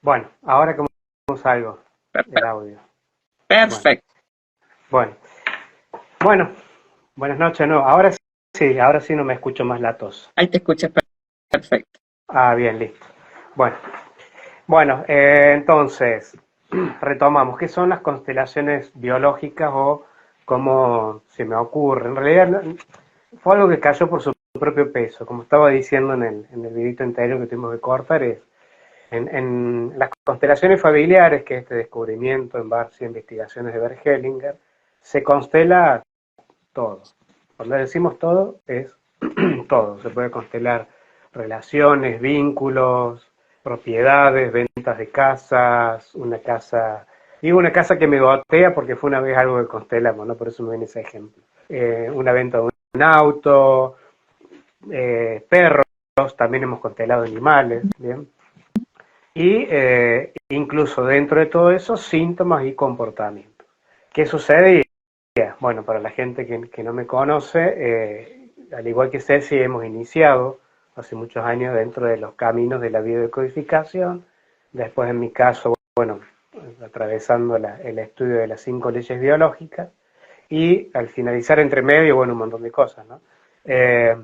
Bueno, ahora cómo salgo el Perfecto. audio. Bueno, Perfecto. bueno, bueno, buenas noches, no, ahora sí no me escucho más la tos. Ahí te escuchas perfecto. Ah, bien, listo. Bueno, bueno, entonces, retomamos, ¿qué son las constelaciones biológicas o cómo se me ocurre? En realidad fue algo que cayó por su propio peso, como estaba diciendo en el videito anterior que tuvimos que cortar, en las constelaciones familiares, que es este descubrimiento en base a investigaciones de Bert Hellinger, se constela todo. Cuando decimos todo, es todo. Se puede constelar relaciones, vínculos, propiedades, ventas de casas, una casa. Digo una casa que me gotea porque fue una vez algo que constelamos, ¿no? Por eso me viene ese ejemplo. Una venta de un auto, perros, también hemos constelado animales, ¿bien? Y incluso dentro de todo eso, síntomas y comportamientos. ¿Qué sucede? Bueno, para la gente que no me conoce, al igual que Ceci, hemos iniciado hace muchos años dentro de los caminos de la biodecodificación. Después, en mi caso, bueno, atravesando el estudio de las 5 leyes biológicas. Y al finalizar entre medio, bueno, un montón de cosas, ¿no? Eh,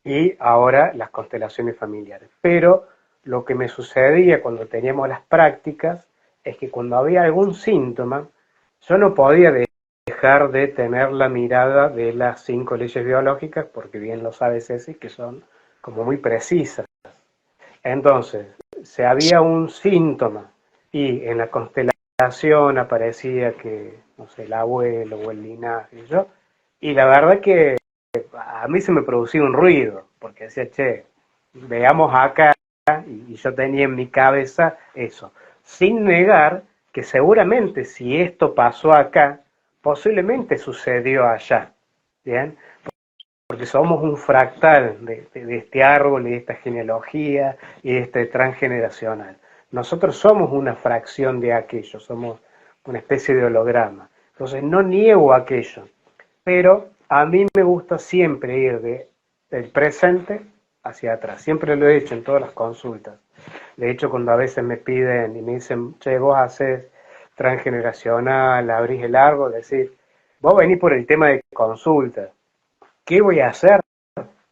y ahora las constelaciones familiares. Pero lo que me sucedía cuando teníamos las prácticas es que cuando había algún síntoma, yo no podía dejar de tener la mirada de las 5 leyes biológicas, porque bien lo sabe Ceci, que son como muy precisas. Entonces, si había un síntoma y en la constelación aparecía que, no sé, el abuelo o el linaje, y la verdad que a mí se me producía un ruido, porque decía, che, veamos acá, y yo tenía en mi cabeza eso, sin negar que seguramente si esto pasó acá, posiblemente sucedió allá, ¿bien? Porque somos un fractal de este árbol y de esta genealogía y de este transgeneracional. Nosotros somos una fracción de aquello, somos una especie de holograma. Entonces no niego aquello, pero a mí me gusta siempre ir del presente hacia atrás. Siempre lo he hecho en todas las consultas. De hecho, cuando a veces me piden y me dicen, che, vos haces transgeneracional, abrís el árbol, decir, vos venís por el tema de consulta. ¿Qué voy a hacer?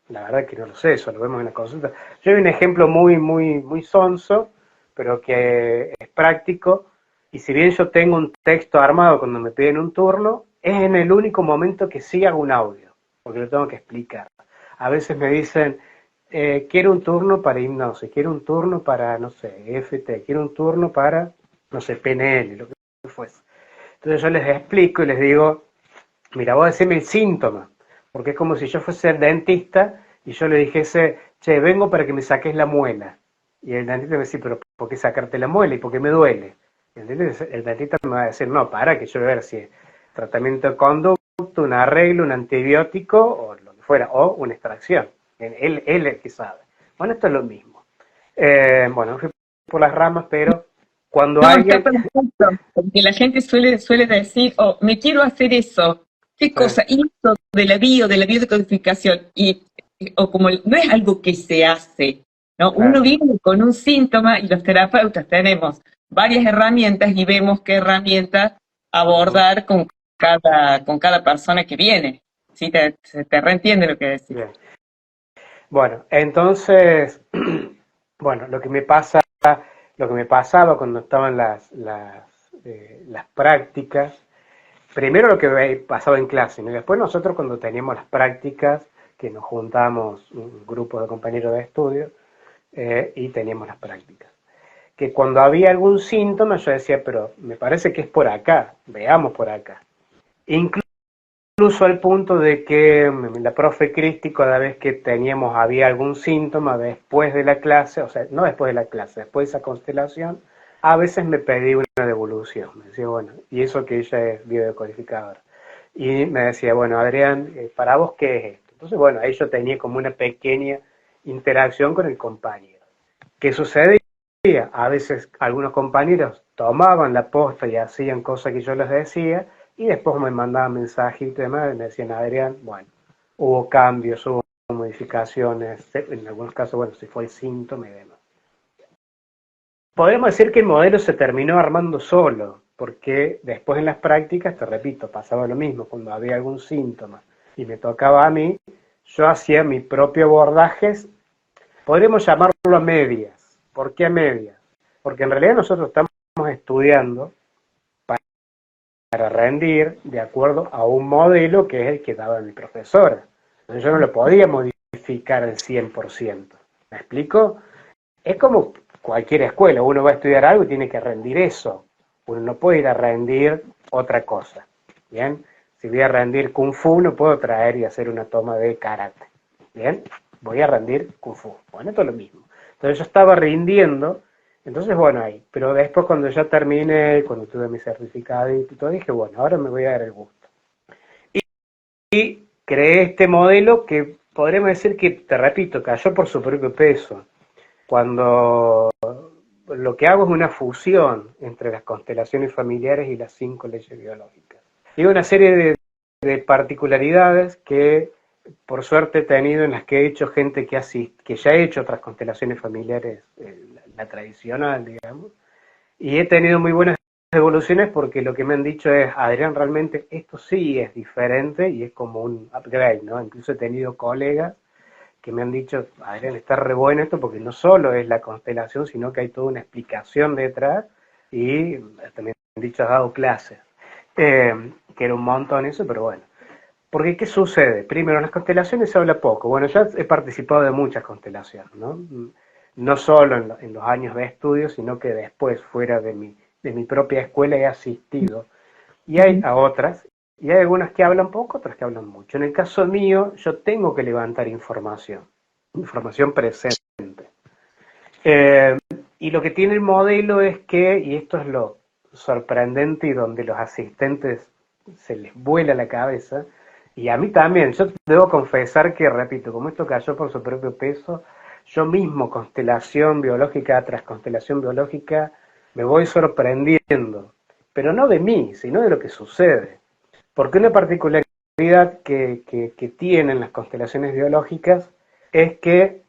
La verdad que no lo sé, eso lo vemos en la consulta. Yo doy un ejemplo muy sonso, pero que es práctico, y si bien yo tengo un texto armado cuando me piden un turno, es en el único momento que sí hago un audio, porque lo tengo que explicar. A veces me dicen, quiero un turno para hipnosis, quiero un turno para, no sé, EFT, quiero un turno para, no sé, PNL, lo que fuese. Entonces yo les explico y les digo, mira, vos decime el síntoma, porque es como si yo fuese el dentista y yo le dijese, che, vengo para que me saques la muela. Y el dentista me dice, pero ¿por qué sacarte la muela y por qué me duele? El dentista me va a decir, no, para, que yo voy a ver si es tratamiento de conducto, un arreglo, un antibiótico o lo que fuera, o una extracción. Él es el que sabe. Bueno, esto es lo mismo. Bueno, fui por las ramas, pero cuando No, está alguien... perfecto, porque la gente suele decir, oh, me quiero hacer eso. ¿Qué Sí, cosa? Y esto de la biodecodificación, o como no es algo que se hace, ¿no? Uno claro. viene con un síntoma y los terapeutas tenemos varias herramientas y vemos qué herramientas Ujú, abordar con cada persona que viene. ¿Sí? Te reentiende lo que decís. bien. Bueno, entonces, bueno, lo que me pasaba cuando estaban las prácticas, primero lo que pasaba en clase, ¿no? Y después nosotros cuando teníamos las prácticas, que nos juntamos un grupo de compañeros de estudio y teníamos las prácticas. Que cuando había algún síntoma yo decía, pero me parece que es por acá, veamos por acá. Incluso al punto de que la profe Cristi, cada vez que había algún síntoma después de la clase, o sea, no después de la clase, después de esa constelación, a veces me pedía una devolución. Me decía, bueno, y eso que ella es biodecodificadora. Y me decía, bueno, Adrián, ¿para vos qué es esto? Entonces, bueno, ahí yo tenía como una pequeña interacción con el compañero. ¿Qué sucedía? A veces algunos compañeros tomaban la posta y hacían cosas que yo les decía, y después me mandaban mensajes y demás, y me decían, Adrián, bueno, hubo cambios, hubo modificaciones, en algunos casos, bueno, si fue el síntoma y demás. podemos decir que el modelo se terminó armando solo, porque después en las prácticas, te repito, pasaba lo mismo, cuando había algún síntoma y me tocaba a mí, yo hacía mi propio abordaje, podríamos llamarlo a medias. ¿Por qué a medias? Porque en realidad nosotros estamos estudiando para rendir de acuerdo a un modelo que es el que daba mi profesora. Entonces yo no lo podía modificar al 100%. ¿Me explico? Es como cualquier escuela, uno va a estudiar algo y tiene que rendir eso. Uno no puede ir a rendir otra cosa. ¿Bien? Si voy a rendir Kung Fu, no puedo traer y hacer una toma de karate. ¿Bien? Voy a rendir Kung Fu. Bueno, esto es lo mismo. Entonces yo estaba rindiendo, entonces bueno, ahí. Pero después cuando ya terminé, cuando tuve mi certificado y todo, dije, bueno, ahora me voy a dar el gusto. Y creé este modelo que podríamos decir que, te repito, cayó por su propio peso. Cuando lo que hago es una fusión entre las constelaciones familiares y las 5 leyes biológicas. Y una serie de particularidades que por suerte he tenido en las que he hecho gente que ya ha hecho otras constelaciones familiares, la tradicional, digamos, y he tenido muy buenas evoluciones porque lo que me han dicho es, Adrián, realmente esto sí es diferente y es como un upgrade, ¿no? Incluso he tenido colegas que me han dicho, Adrián, está re bueno esto porque no solo es la constelación, sino que hay toda una explicación detrás y también han dicho, has dado clases, que era un montón eso, pero bueno. Porque, ¿qué sucede? Primero, en las constelaciones se habla poco. Bueno, yo he participado de muchas constelaciones, ¿no? No solo en los años de estudio, sino que después, fuera de mi propia escuela, he asistido. Y hay a otras, y hay algunas que hablan poco, otras que hablan mucho. En el caso mío, yo tengo que levantar información presente. Eh, y lo que tiene el modelo es que, y esto es lo sorprendente y donde los asistentes se les vuela la cabeza, y a mí también, yo debo confesar que, repito, como esto cayó por su propio peso, yo mismo, constelación biológica tras constelación biológica, me voy sorprendiendo, pero no de mí, sino de lo que sucede. Porque una particularidad que tienen las constelaciones biológicas es que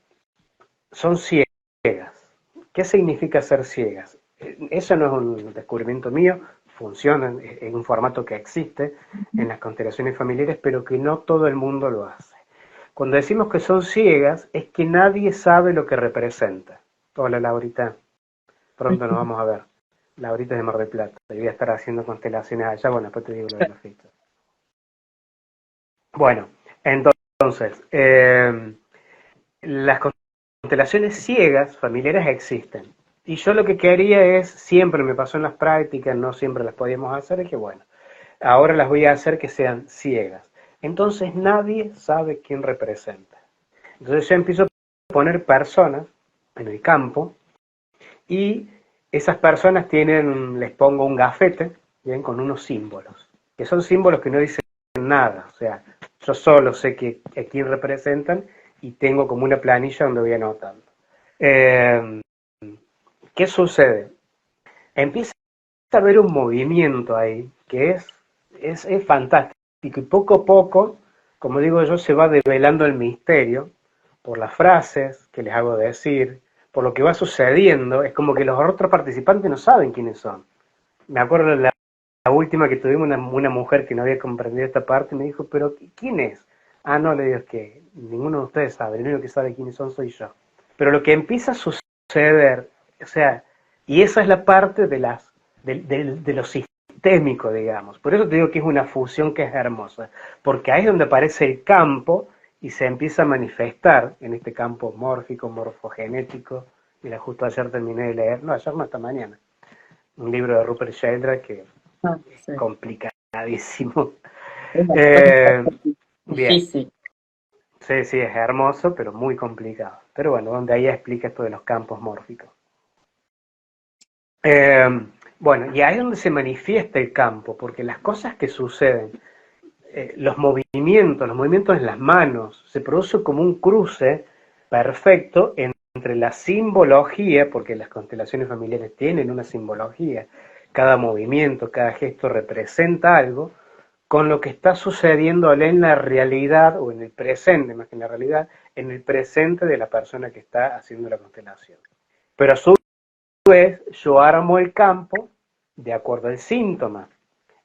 son ciegas. ¿Qué significa ser ciegas? Eso no es un descubrimiento mío, funciona en un formato que existe en las constelaciones familiares, pero que no todo el mundo lo hace. Cuando decimos que son ciegas, es que nadie sabe lo que representa. Hola, Laurita. Pronto nos vamos a ver. Laurita es de Mar del Plata. Y voy a estar haciendo constelaciones allá. Bueno, después te digo lo de la fecha. Bueno, entonces, las constelaciones ciegas familiares existen. Y yo lo que quería es, siempre me pasó en las prácticas, no siempre las podíamos hacer, es que bueno, ahora las voy a hacer que sean ciegas. Entonces nadie sabe quién representa. Entonces yo empiezo a poner personas en el campo y esas personas les pongo un gafete, bien, con unos símbolos, que son símbolos que no dicen nada, o sea, yo solo sé a quién representan y tengo como una planilla donde voy anotando. Eh, ¿Qué sucede? Empieza a haber un movimiento ahí que es fantástico y poco a poco, como digo yo, se va develando el misterio por las frases que les hago decir, por lo que va sucediendo. Es como que los otros participantes no saben quiénes son. Me acuerdo la última que tuvimos, una mujer que no había comprendido esta parte, me dijo, pero ¿quién es? Ah, no, le digo, es que ninguno de ustedes sabe, el único que sabe quiénes son soy yo. Pero lo que empieza a suceder, o sea, y esa es la parte de lo sistémico, digamos. Por eso te digo que es una fusión que es hermosa, porque ahí es donde aparece el campo y se empieza a manifestar en este campo mórfico, morfogenético. Mira, justo ayer terminé de leer, no, ayer no, hasta mañana, un libro de Rupert Sheldrake que es complicadísimo. Bien. Difícil. Sí, sí, es hermoso, pero muy complicado. Pero bueno, donde ahí explica esto de los campos mórficos. Eh, bueno, y ahí es donde se manifiesta el campo, porque las cosas que suceden, los movimientos en las manos, se produce como un cruce perfecto entre la simbología, porque las constelaciones familiares tienen una simbología, cada movimiento, cada gesto representa algo, con lo que está sucediendo en la realidad, o en el presente, más que en la realidad, en el presente de la persona que está haciendo la constelación. Pero a su vez yo armo el campo de acuerdo al síntoma.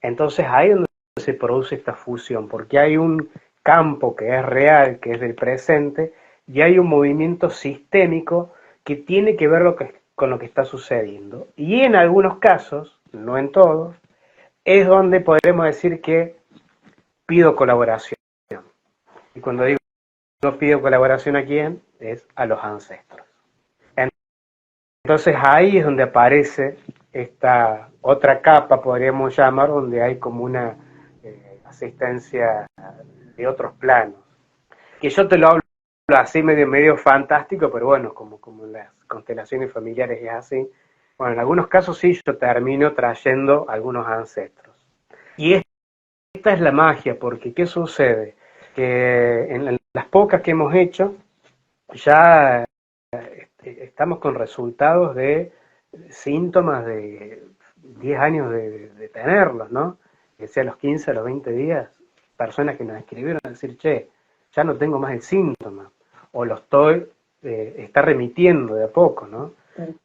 Entonces ahí es donde se produce esta fusión, porque hay un campo que es real, que es del presente, y hay un movimiento sistémico que tiene que ver con lo que está sucediendo. Y en algunos casos, no en todos, es donde podremos decir que pido colaboración. Y cuando digo no pido colaboración a quién, es a los ancestros. Entonces ahí es donde aparece esta otra capa, podríamos llamar, donde hay como una asistencia de otros planos. Que yo te lo hablo así medio fantástico, pero bueno, como las constelaciones familiares es así. Bueno, en algunos casos sí yo termino trayendo algunos ancestros. Y esta es la magia, porque ¿qué sucede? Que en las pocas que hemos hecho, ya estamos con resultados de síntomas de 10 años de tenerlos, ¿no? Que sea a los 15, a los 20 días, personas que nos escribieron a decir, che, ya no tengo más el síntoma, o lo está remitiendo de a poco, ¿no?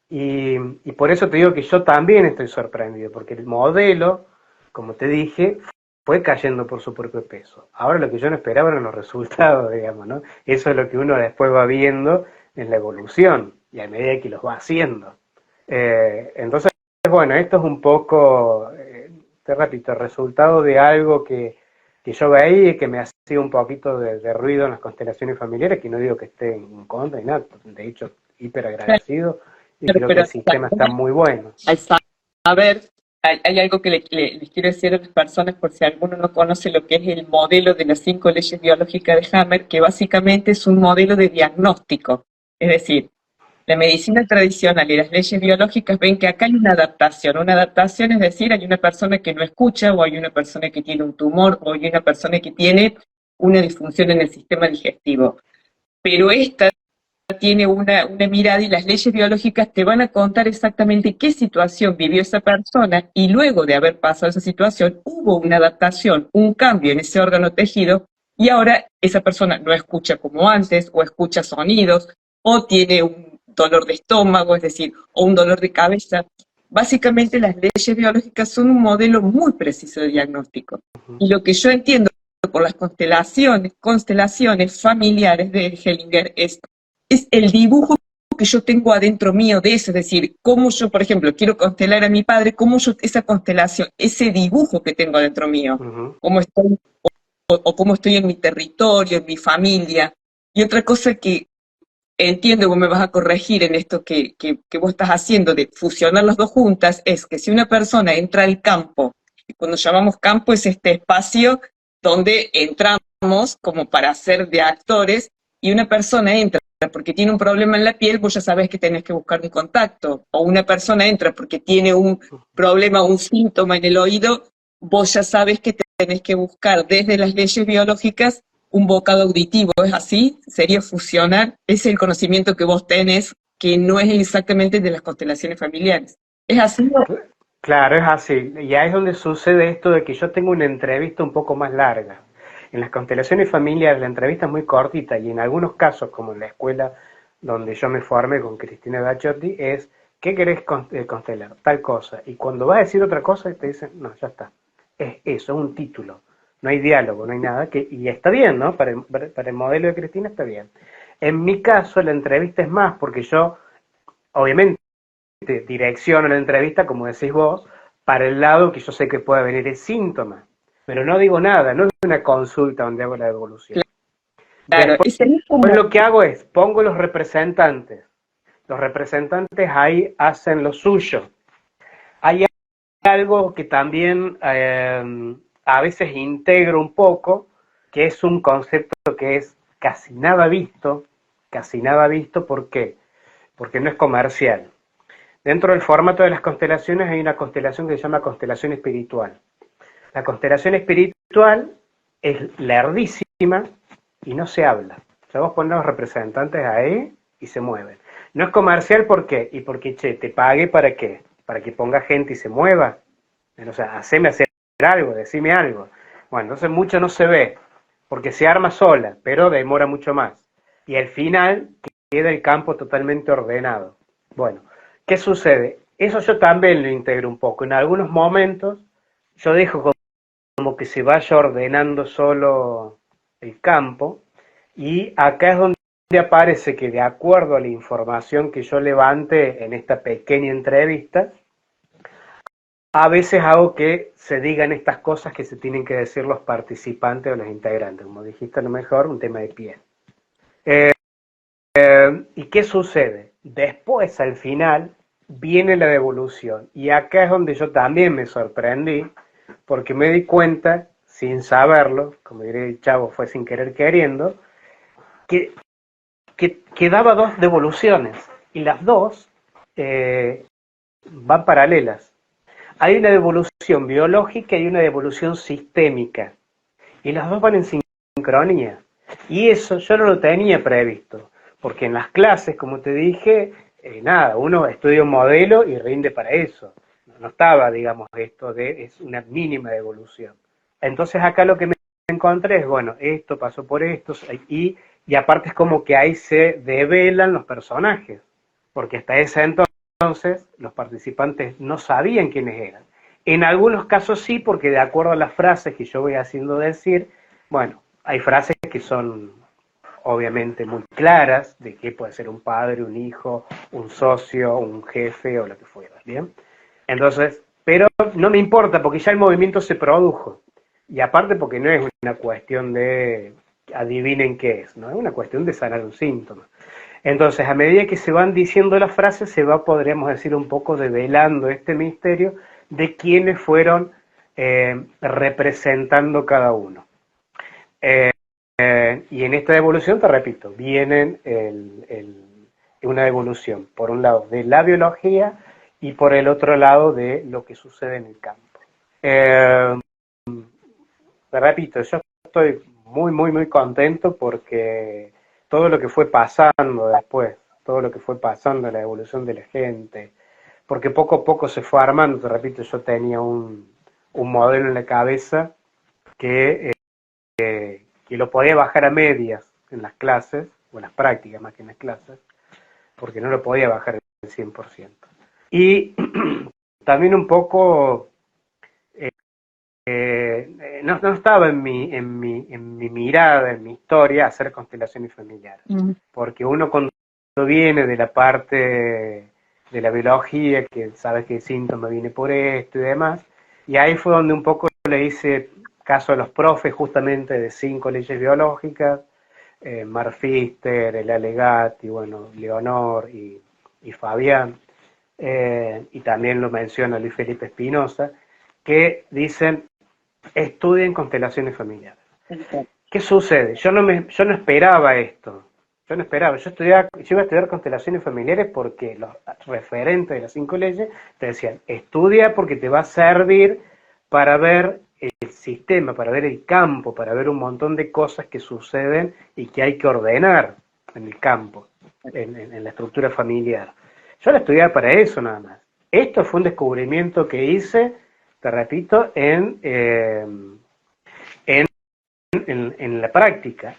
Y por eso te digo que yo también estoy sorprendido, porque el modelo, como te dije, fue cayendo por su propio peso. Ahora lo que yo no esperaba eran los resultados, digamos, ¿no? Eso es lo que uno después va viendo en la evolución, y a medida que los va haciendo. Entonces, bueno, esto es un poco, te repito, el resultado de algo que yo veía y que me hacía un poquito de ruido en las constelaciones familiares, que no digo que esté en contra ni nada, de hecho, hiper agradecido, y creo que el sistema está muy bueno. Al saber, hay algo que les quiero decir a las personas, por si alguno no conoce lo que es el modelo de las 5 leyes biológicas de Hammer, que básicamente es un modelo de diagnóstico. Es decir, la medicina tradicional y las leyes biológicas ven que acá hay una adaptación. Una adaptación es decir, hay una persona que no escucha, o hay una persona que tiene un tumor, o hay una persona que tiene una disfunción en el sistema digestivo. Pero esta tiene una mirada, y las leyes biológicas te van a contar exactamente qué situación vivió esa persona, y luego de haber pasado esa situación hubo una adaptación, un cambio en ese órgano tejido, y ahora esa persona no escucha como antes, o escucha sonidos, o tiene un dolor de estómago, es decir, o un dolor de cabeza. Básicamente las leyes biológicas son un modelo muy preciso de diagnóstico. Y lo que yo entiendo por las constelaciones familiares de Hellinger es el dibujo que yo tengo adentro mío de eso, es decir, cómo yo, por ejemplo, quiero constelar a mi padre, cómo yo, esa constelación, ese dibujo que tengo adentro mío, cómo estoy, o cómo estoy en mi territorio, en mi familia. Y otra cosa que entiendo, vos me vas a corregir en esto que vos estás haciendo de fusionar las dos juntas, es que si una persona entra al campo, y cuando llamamos campo es este espacio donde entramos como para ser de actores, y una persona entra porque tiene un problema en la piel, vos ya sabés que tenés que buscar un contacto, o una persona entra porque tiene un problema, un síntoma en el oído, vos ya sabés que tenés que buscar desde las leyes biológicas un bocado auditivo. ¿Es así? ¿Sería fusionar? Es el conocimiento que vos tenés, que no es exactamente de las constelaciones familiares. ¿Es así? Claro, es así. Y ahí es donde sucede esto de que yo tengo una entrevista un poco más larga. En las constelaciones familiares la entrevista es muy cortita, y en algunos casos, como en la escuela donde yo me formé con Cristina Dacciotti, es ¿qué querés constelar? Tal cosa. Y cuando vas a decir otra cosa te dicen, no, ya está. Es eso, es un título. No hay diálogo, no hay nada. Y está bien, ¿no? Para el modelo de Cristina está bien. En mi caso la entrevista es más, porque yo, obviamente, direcciono la entrevista, como decís vos, para el lado que yo sé que puede venir el síntoma. Pero no digo nada, no es una consulta donde hago la devolución. Claro, Después lo que hago es, pongo los representantes. Los representantes ahí hacen lo suyo. Hay algo que también a veces integro un poco, que es un concepto que es casi nada visto, ¿por qué? Porque no es comercial. Dentro del formato de las constelaciones hay una constelación que se llama constelación espiritual. La constelación espiritual es lerdísima y no se habla. O sea, vos pones los representantes ahí y se mueven. No es comercial, ¿por qué? Y porque, che, te pague ¿para qué? Para que ponga gente y se mueva. O sea, haceme hacer algo, decime algo. Bueno, entonces mucho no se ve, porque se arma sola, pero demora mucho más. Y al final queda el campo totalmente ordenado. Bueno, ¿Qué sucede? Eso yo también lo integro un poco. En algunos momentos yo dejo como que se vaya ordenando solo el campo, y acá es donde aparece que de acuerdo a la información que yo levante en esta pequeña entrevista, a veces hago que se digan estas cosas que se tienen que decir los participantes o los integrantes, como dijiste a lo mejor, un tema de pie. ¿Y qué sucede? Después, al final, viene la devolución. Y acá es donde yo también me sorprendí, porque me di cuenta, sin saberlo, como diría el chavo, fue sin querer queriendo, que, que daba dos devoluciones. Y las dos van paralelas. Hay una devolución biológica y una devolución sistémica. Y las dos van en sincronía. Y eso yo no lo tenía previsto, porque en las clases, como te dije, nada, uno estudia un modelo y rinde para eso. No estaba, digamos, esto de, es una mínima devolución. Entonces acá lo que me encontré es, bueno, esto pasó por esto, y aparte es como que ahí se develan los personajes, porque hasta ese entonces los participantes no sabían quiénes eran. En algunos casos sí, porque de acuerdo a las frases que yo voy haciendo decir, bueno, hay frases que son obviamente muy claras de qué puede ser un padre, un hijo, un socio, un jefe o lo que fuera, ¿bien? Entonces, pero no me importa porque ya el movimiento se produjo. Y aparte porque no es una cuestión de adivinen qué es, ¿no? Es una cuestión de sanar un síntoma. Entonces, a medida que se van diciendo las frases, se va, podríamos decir, un poco develando este misterio de quiénes fueron representando cada uno. Y en esta evolución, te repito, vienen una evolución, por un lado, de la biología y por el otro lado de lo que sucede en el campo. Eh, Te repito, yo estoy muy, muy, muy contento porque todo lo que fue pasando después, todo lo que fue pasando, la evolución de la gente, porque poco a poco se fue armando, te repito, yo tenía un modelo en la cabeza que, que lo podía bajar a medias en las clases, o en las prácticas más que en las clases, porque no lo podía bajar al 100%. Y también un poco no estaba en mi mirada, en mi historia, hacer constelaciones familiares. Porque uno cuando viene de la parte de la biología, que sabes que el síntoma viene por esto y demás, y ahí fue donde un poco le hice caso a los profes justamente de 5 leyes biológicas, Mark Pfister, el Alegati, bueno, Leonor y Fabián, y también lo menciona Luis Felipe Espinosa, que dicen estudien constelaciones familiares. ¿Qué sucede? Yo no esperaba esto. Yo no esperaba. Yo iba a estudiar constelaciones familiares porque los referentes de las 5 leyes te decían, estudia porque te va a servir para ver el sistema, para ver el campo, para ver un montón de cosas que suceden y que hay que ordenar en el campo, en la estructura familiar. Yo la estudiaba para eso nada más. Esto fue un descubrimiento que hice, te repito, en la práctica.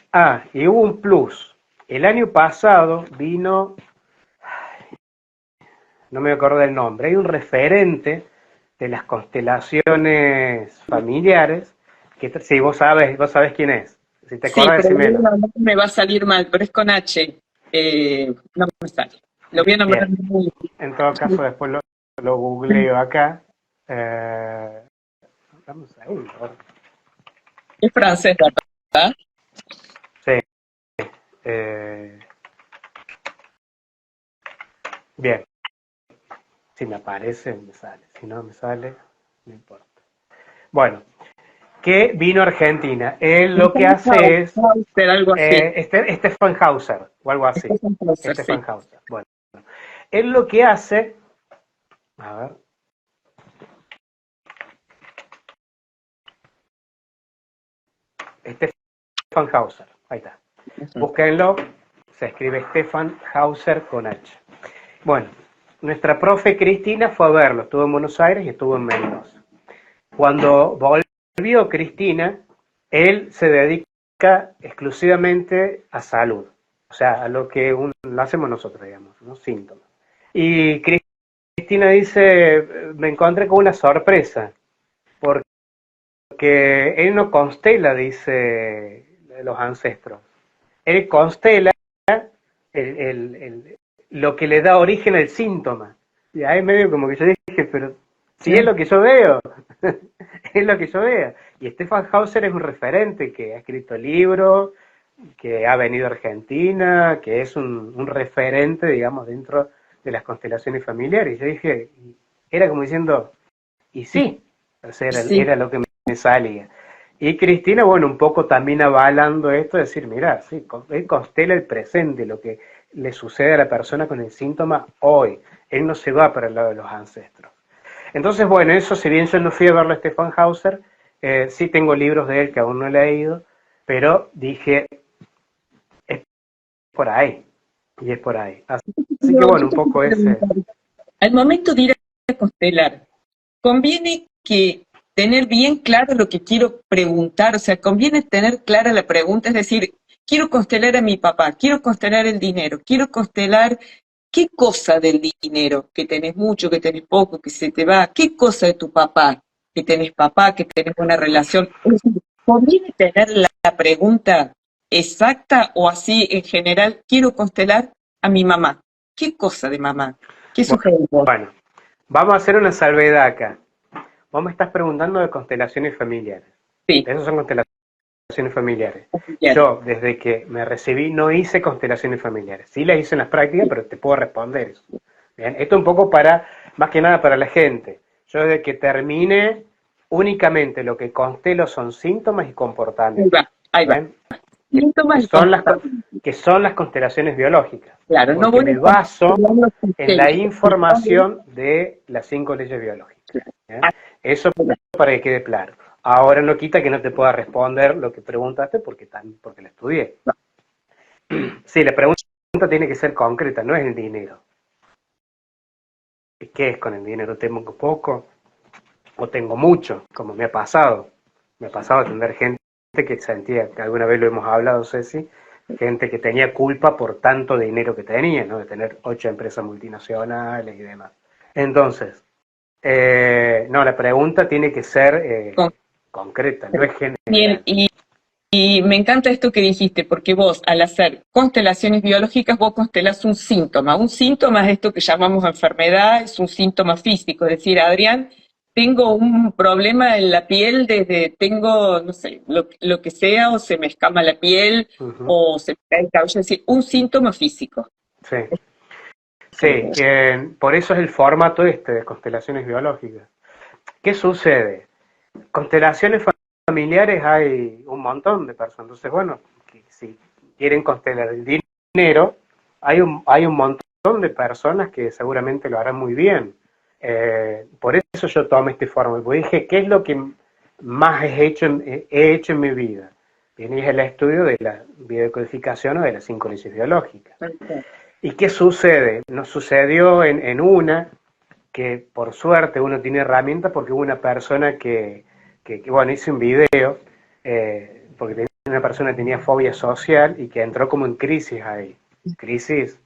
Y hubo un plus. El año pasado vino, no me acuerdo del nombre, hay un referente de las constelaciones familiares, que si vos sabés quién es. Si te Sí, acordás, pero decímelo. me va a salir mal, pero es con H. No me sale. Lo voy a nombrar Bien. muy. En todo caso, después lo googleo acá. Dame un segundo. Es francés, ¿verdad? Sí. eh, Bien. Si me aparece, me sale. Si no me sale, no importa. Bueno, que vino a Argentina. Él lo que hace es Algo así. Stefan Hauser, o algo así. Sí. Stefan Hauser. Bueno, él lo que hace, a ver, Stefan Hauser, ahí está. Búsquenlo, se escribe Stefan Hauser con H. Bueno, nuestra profe Cristina fue a verlo, estuvo en Buenos Aires y estuvo en Mendoza. Cuando volvió Cristina, él se dedica exclusivamente a salud, o sea, a lo que lo hacemos nosotros, digamos, ¿no? Síntomas. Y Cristina dice, me encontré con una sorpresa, porque él no constela, dice los ancestros. Él constela el, el- el- lo que le da origen al síntoma. Y ahí medio como que yo dije, pero si es lo que yo veo, es lo que yo veo. Y Stefan Hauser es un referente que ha escrito libros, que ha venido a Argentina, que es un referente, digamos, dentro de las constelaciones familiares. Y yo dije, era como diciendo, y sí, o sea, Sí, era lo que me salía. Y Cristina, bueno, un poco también avalando esto, decir, mira, sí, él constela el presente, lo que le sucede a la persona con el síntoma hoy. Él no se va para el lado de los ancestros. Entonces, bueno, eso, si bien yo no fui a verlo a Stefan Hauser, sí tengo libros de él que aún no he leído, pero dije, es por ahí, y es por ahí. Así que yo bueno, un te poco quiero ese. preguntar, al momento de ir a constelar, conviene que tener bien claro lo que quiero preguntar, o sea, conviene tener clara la pregunta, es decir, quiero constelar a mi papá, quiero constelar el dinero, quiero constelar qué cosa del dinero, que tenés mucho, que tenés poco, que se te va, qué cosa de tu papá, que tenés buena relación. Es decir, conviene tener la pregunta exacta o así en general, quiero constelar a mi mamá. ¿Qué cosa de mamá? ¿Qué sugeres vos? Bueno, vamos a hacer una salvedad acá. Vos me estás preguntando de constelaciones familiares. Sí, Esas son constelaciones familiares. bien. Yo, desde que me recibí, no hice constelaciones familiares. Sí las hice en las prácticas, pero te puedo responder eso. Bien, esto un poco para, más que nada para la gente. Yo desde que termine, únicamente lo que constelo son síntomas y Ahí comportamientos. va, ahí va. Bien, que Síntomas y son las, comportamientos. que son las constelaciones biológicas. Claro, no Porque voy me a baso constelar los en la sistémicos. información de las 5 leyes biológicas. ¿Bien? Ah, Eso para que quede claro. Ahora no quita que no te pueda responder lo que preguntaste porque la estudié. Sí, la pregunta tiene que ser concreta, no es el dinero. ¿Qué es con el dinero? ¿Tengo poco o tengo mucho? Como me ha pasado. Me ha pasado atender gente que sentía, que alguna vez lo hemos hablado, Ceci, gente que tenía culpa por tanto dinero que tenía, ¿no? De tener 8 empresas multinacionales y demás. Entonces, no, la pregunta tiene que ser concreta, no es Bien, general. y me encanta esto que dijiste, porque vos, al hacer constelaciones biológicas, vos constelás un síntoma. Un síntoma es esto que llamamos enfermedad, es un síntoma físico. Es decir, Adrián, tengo un problema en la piel tengo, no sé, lo que sea, o se me escama la piel, Uh -huh. o se me cae el cabello. Es decir, un síntoma físico. Sí, sí, por eso es el formato este de constelaciones biológicas. ¿Qué sucede? Constelaciones familiares hay un montón de personas. Entonces, bueno, si quieren constelar el dinero, hay un montón de personas que seguramente lo harán muy bien. Por eso yo tomé este formato. Porque dije, ¿qué es lo que más he hecho en mi vida? Bien, y es el estudio de la biodecodificación o de las 5 leyes biológicas. ¿Y qué sucede? Nos sucedió en una que por suerte uno tiene herramientas porque hubo una persona bueno, hice un video porque una persona que tenía fobia social y que entró como en crisis ahí. Crisis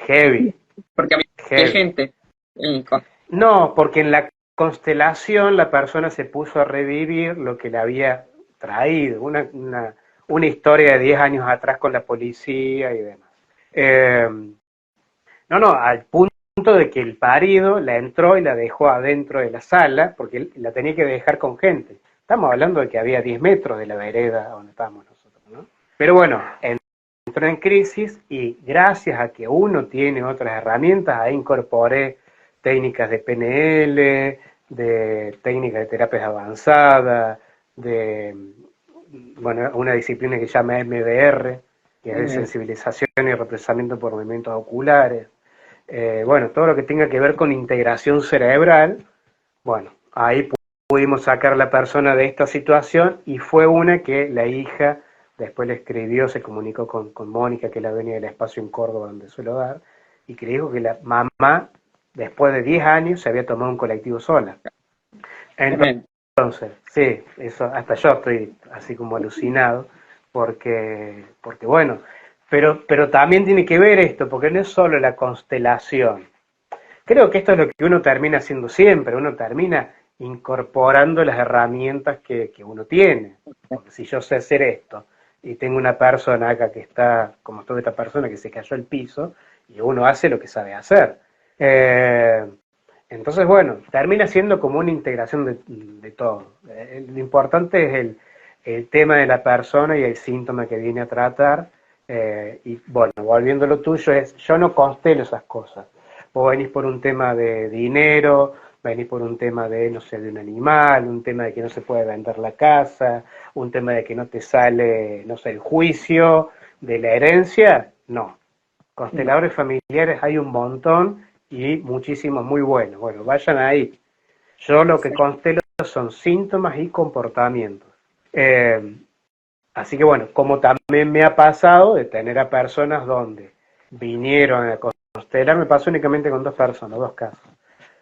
heavy, Porque había heavy. gente. No, porque en la constelación la persona se puso a revivir lo que le había traído, una historia de 10 años atrás con la policía y demás. Eh, no, al punto de que el parido la entró y la dejó adentro de la sala, porque él la tenía que dejar con gente. Estamos hablando de que había 10 metros de la vereda donde estábamos nosotros, ¿no? Pero bueno, entró en crisis y gracias a que uno tiene otras herramientas, ahí incorporé técnicas de PNL, de técnicas de terapias avanzadas, de bueno, una disciplina que se llama MDR, que es de sensibilización y represamiento por movimientos oculares. Bueno, todo lo que tenga que ver con integración cerebral, bueno, ahí pudimos sacar a la persona de esta situación y fue una que la hija después le escribió, se comunicó con Mónica, que es la dueña del espacio en Córdoba donde suelo dar, y que le dijo que la mamá, después de 10 años, se había tomado un colectivo sola. Entonces, sí, eso, hasta yo estoy así como alucinado, porque bueno, pero también tiene que ver esto, porque no es solo la constelación, Creo que esto es lo que uno termina haciendo siempre, uno termina incorporando las herramientas que uno tiene. Porque si yo sé hacer esto y tengo una persona acá que está, como toda esta persona que se cayó al piso, y uno hace lo que sabe hacer. Eh, entonces, bueno, termina siendo como una integración de todo. Lo importante es el tema de la persona y el síntoma que viene a tratar. Y bueno, volviendo a lo tuyo, yo no constelo esas cosas. Vos venís por un tema de dinero, venís por un tema de, no sé, de un animal, un tema de que no se puede vender la casa, un tema de que no te sale, no sé, el juicio de la herencia. No. Consteladores familiares hay un montón y muchísimos muy buenos. Bueno, vayan ahí. Yo lo que constelo son síntomas y comportamientos. Eh, Así que bueno, como también me ha pasado de tener a personas donde vinieron a constelar, me pasó únicamente con 2 personas, 2 casos,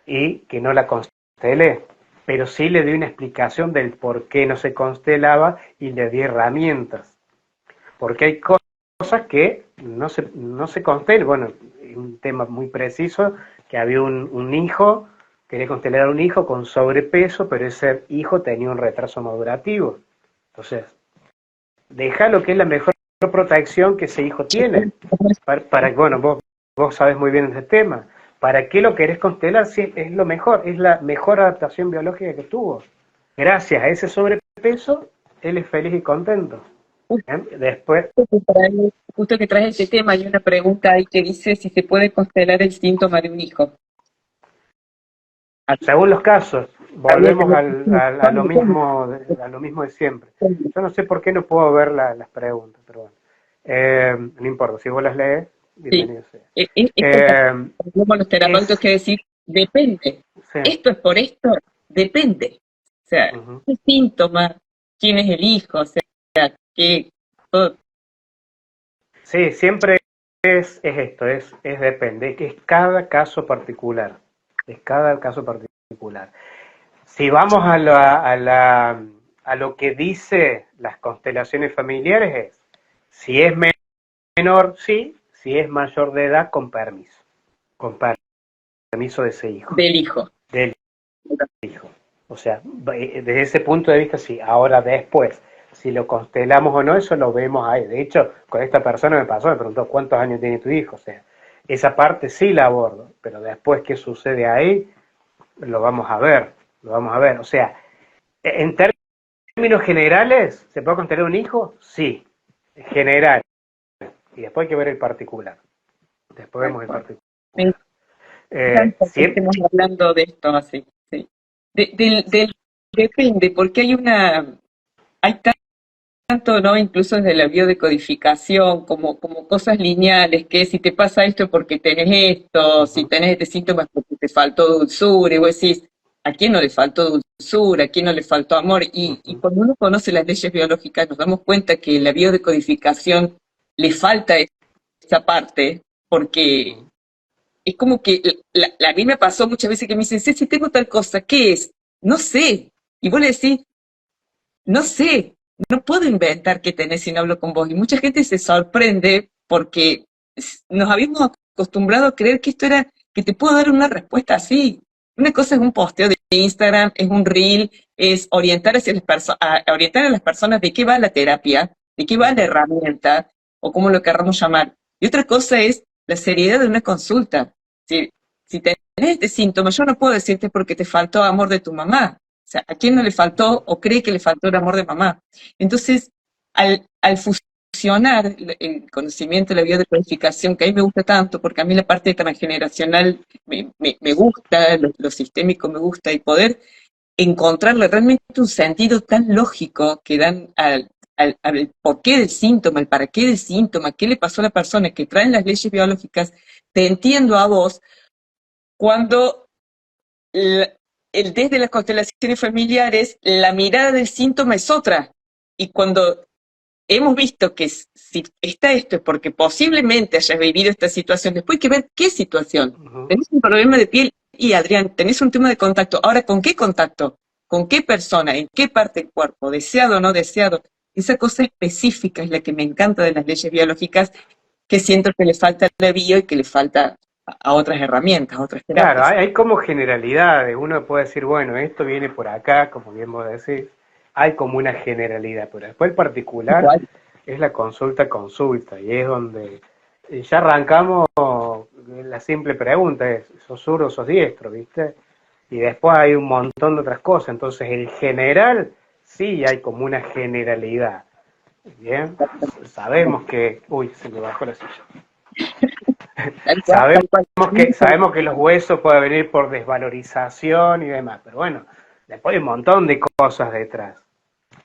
y que no la constelé, pero sí le di una explicación del por qué no se constelaba y le di herramientas, porque hay cosas que no se constelan. Bueno, un tema muy preciso, que había un hijo, quería constelar a un hijo con sobrepeso, pero ese hijo tenía un retraso madurativo. Entonces, deja lo que es la mejor protección que ese hijo tiene. Bueno, vos sabés muy bien ese tema. ¿Para qué lo querés constelar si es lo mejor? Es la mejor adaptación biológica que tuvo. Gracias a ese sobrepeso, él es feliz y contento. Después, Justo que traes este tema, hay una pregunta ahí que dice si se puede constelar el síntoma de un hijo. según los casos, volvemos a lo mismo de siempre. Yo no sé por qué no puedo ver las preguntas, pero bueno. No importa, si vos las lees, Sí, bienvenido sea. como los terapeutas que decir, depende. Sí, Esto es por esto, depende. O sea, uh-huh. qué síntoma, quién es el hijo, o sea, qué, todo. Sí, siempre es esto, depende, que es cada caso particular, es cada caso particular. Si vamos a lo que dice las constelaciones familiares es, si es menor, sí, si es mayor de edad, con permiso de ese hijo, Del hijo. del hijo. O sea, desde ese punto de vista, sí. Ahora después, si lo constelamos o no, eso lo vemos ahí. De hecho, con esta persona me pasó, me preguntó cuántos años tiene tu hijo. O sea, esa parte sí la abordo, pero después qué sucede ahí, lo vamos a ver, lo vamos a ver. O sea, en términos generales, ¿se puede constelar un hijo? Sí, en general. Y después hay que ver el particular. Después vemos el particular. Me encanta que Siempre, estemos hablando de esto así. Sí. Depende, porque hay tanto, ¿no? Incluso desde la biodecodificación, como cosas lineales, que si te pasa esto es porque tenés esto, si tenés este síntoma es porque te faltó dulzura, y vos decís, ¿a quién no le faltó dulzura? ¿A quién no le faltó amor? Y cuando uno conoce las leyes biológicas nos damos cuenta que la biodecodificación le falta esa parte, porque es como que a mí me pasó muchas veces que me dicen, si tengo tal cosa, ¿qué es? No sé. Y vos le decís, no sé, no puedo inventar qué tenés si no hablo con vos. Y mucha gente se sorprende porque nos habíamos acostumbrado a creer que esto era, que te puedo dar una respuesta así. Una cosa es un posteo de Instagram, es un reel, es orientar orientar a las personas de qué va la terapia, de qué va la herramienta, o cómo lo querramos llamar. Y otra cosa es la seriedad de una consulta. Si tenés este síntoma, yo no puedo decirte porque te faltó amor de tu mamá. O sea, ¿a quién no le faltó o cree que le faltó el amor de mamá? Entonces, al fusionar el conocimiento de la biodecodificación, que a mí me gusta tanto, porque a mí la parte transgeneracional me gusta, lo sistémico me gusta, y poder encontrarle realmente un sentido tan lógico que dan al porqué del síntoma, el para qué del síntoma, qué le pasó a la persona, que traen las leyes biológicas, te entiendo a vos cuando desde las constelaciones familiares, la mirada del síntoma es otra. Y cuando hemos visto que si está esto es porque posiblemente hayas vivido esta situación, después hay que ver qué situación. Tenés un problema de piel y Adrián, tenés un tema de contacto. Ahora, ¿con qué contacto? ¿Con qué persona? ¿En qué parte del cuerpo? ¿Deseado o no deseado? Esa cosa específica es la que me encanta de las leyes biológicas, que siento que le falta a la bio y que le falta a otras herramientas, a otras Claro, terapias. hay como generalidades. Uno puede decir, bueno, esto viene por acá, como bien vos decís. Hay como una generalidad, pero después el particular Igual. es la consulta, y es donde ya arrancamos la simple pregunta, es, ¿sos zurdo o sos diestro, viste? Y después hay un montón de otras cosas. Entonces, en general, sí hay como una generalidad. Bien, sabemos que... Uy, se me bajó la silla. Tal cual, Sabemos tal cual. sabemos que los huesos pueden venir por desvalorización y demás, pero bueno, después hay un montón de cosas detrás.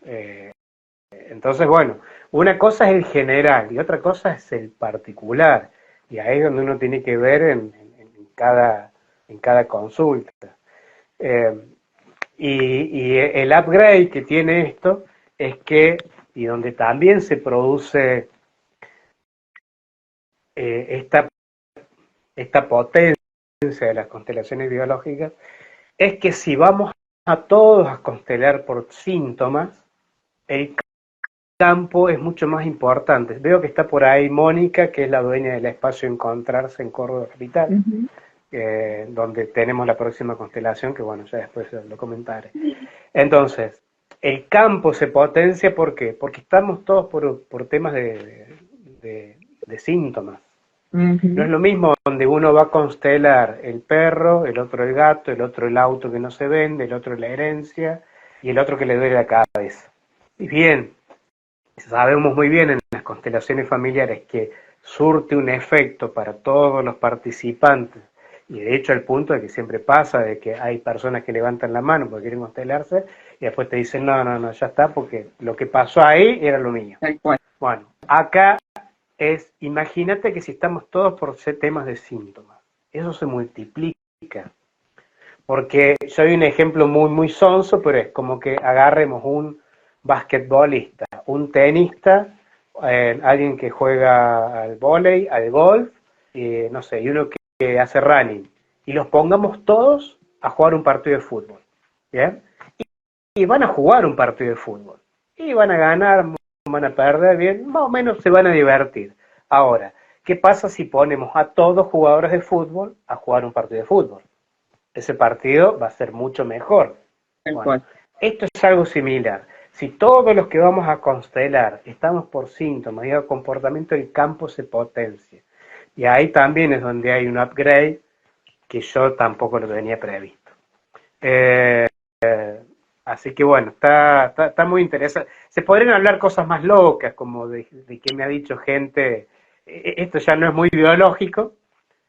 Eh, entonces, bueno, una cosa es el general y otra cosa es el particular. Y ahí es donde uno tiene que ver en cada consulta. Eh, y el upgrade que tiene esto es que, y donde también se produce esta potencia de las constelaciones biológicas, es que si vamos a todos a constelar por síntomas, el campo es mucho más importante. Veo que está por ahí Mónica, que es la dueña del espacio Encontrarse en Córdoba Capital, Ujú. donde tenemos la próxima constelación, que bueno, ya después lo comentaré. Entonces, el campo se potencia, ¿por qué? Porque estamos todos por temas de síntomas. No es Ujú. lo mismo donde uno va a constelar el perro, el otro el gato, el otro el auto que no se vende, el otro la herencia y el otro que le duele la cabeza. Y bien, sabemos muy bien en las constelaciones familiares que surte un efecto para todos los participantes, y de hecho al punto de que siempre pasa de que hay personas que levantan la mano porque quieren constelarse y después te dicen no, ya está porque lo que pasó ahí era lo mío. Tal cual. Bueno, acá es, imagínate que si estamos todos por ser temas de síntomas, eso se multiplica. Porque yo doy un ejemplo muy sonso, pero es como que agarremos un basquetbolista, un tenista, alguien que juega al vóley, al golf, no sé, y uno que hace running, y los pongamos todos a jugar un partido de fútbol, ¿bien? Y van a jugar un partido de fútbol, y van a ganar, van a perder, bien, más o menos se van a divertir. Ahora, ¿qué pasa si ponemos a todos jugadores de fútbol a jugar un partido de fútbol? Ese partido va a ser mucho mejor. Tal Bueno, cual. esto es algo similar. Si todos los que vamos a constelar estamos por síntomas y el comportamiento del campo se potencia. Y ahí también es donde hay un upgrade que yo tampoco lo tenía previsto. Eh, Así que bueno, está muy interesante. Se podrían hablar cosas más locas, como de que me ha dicho gente, esto ya no es muy biológico,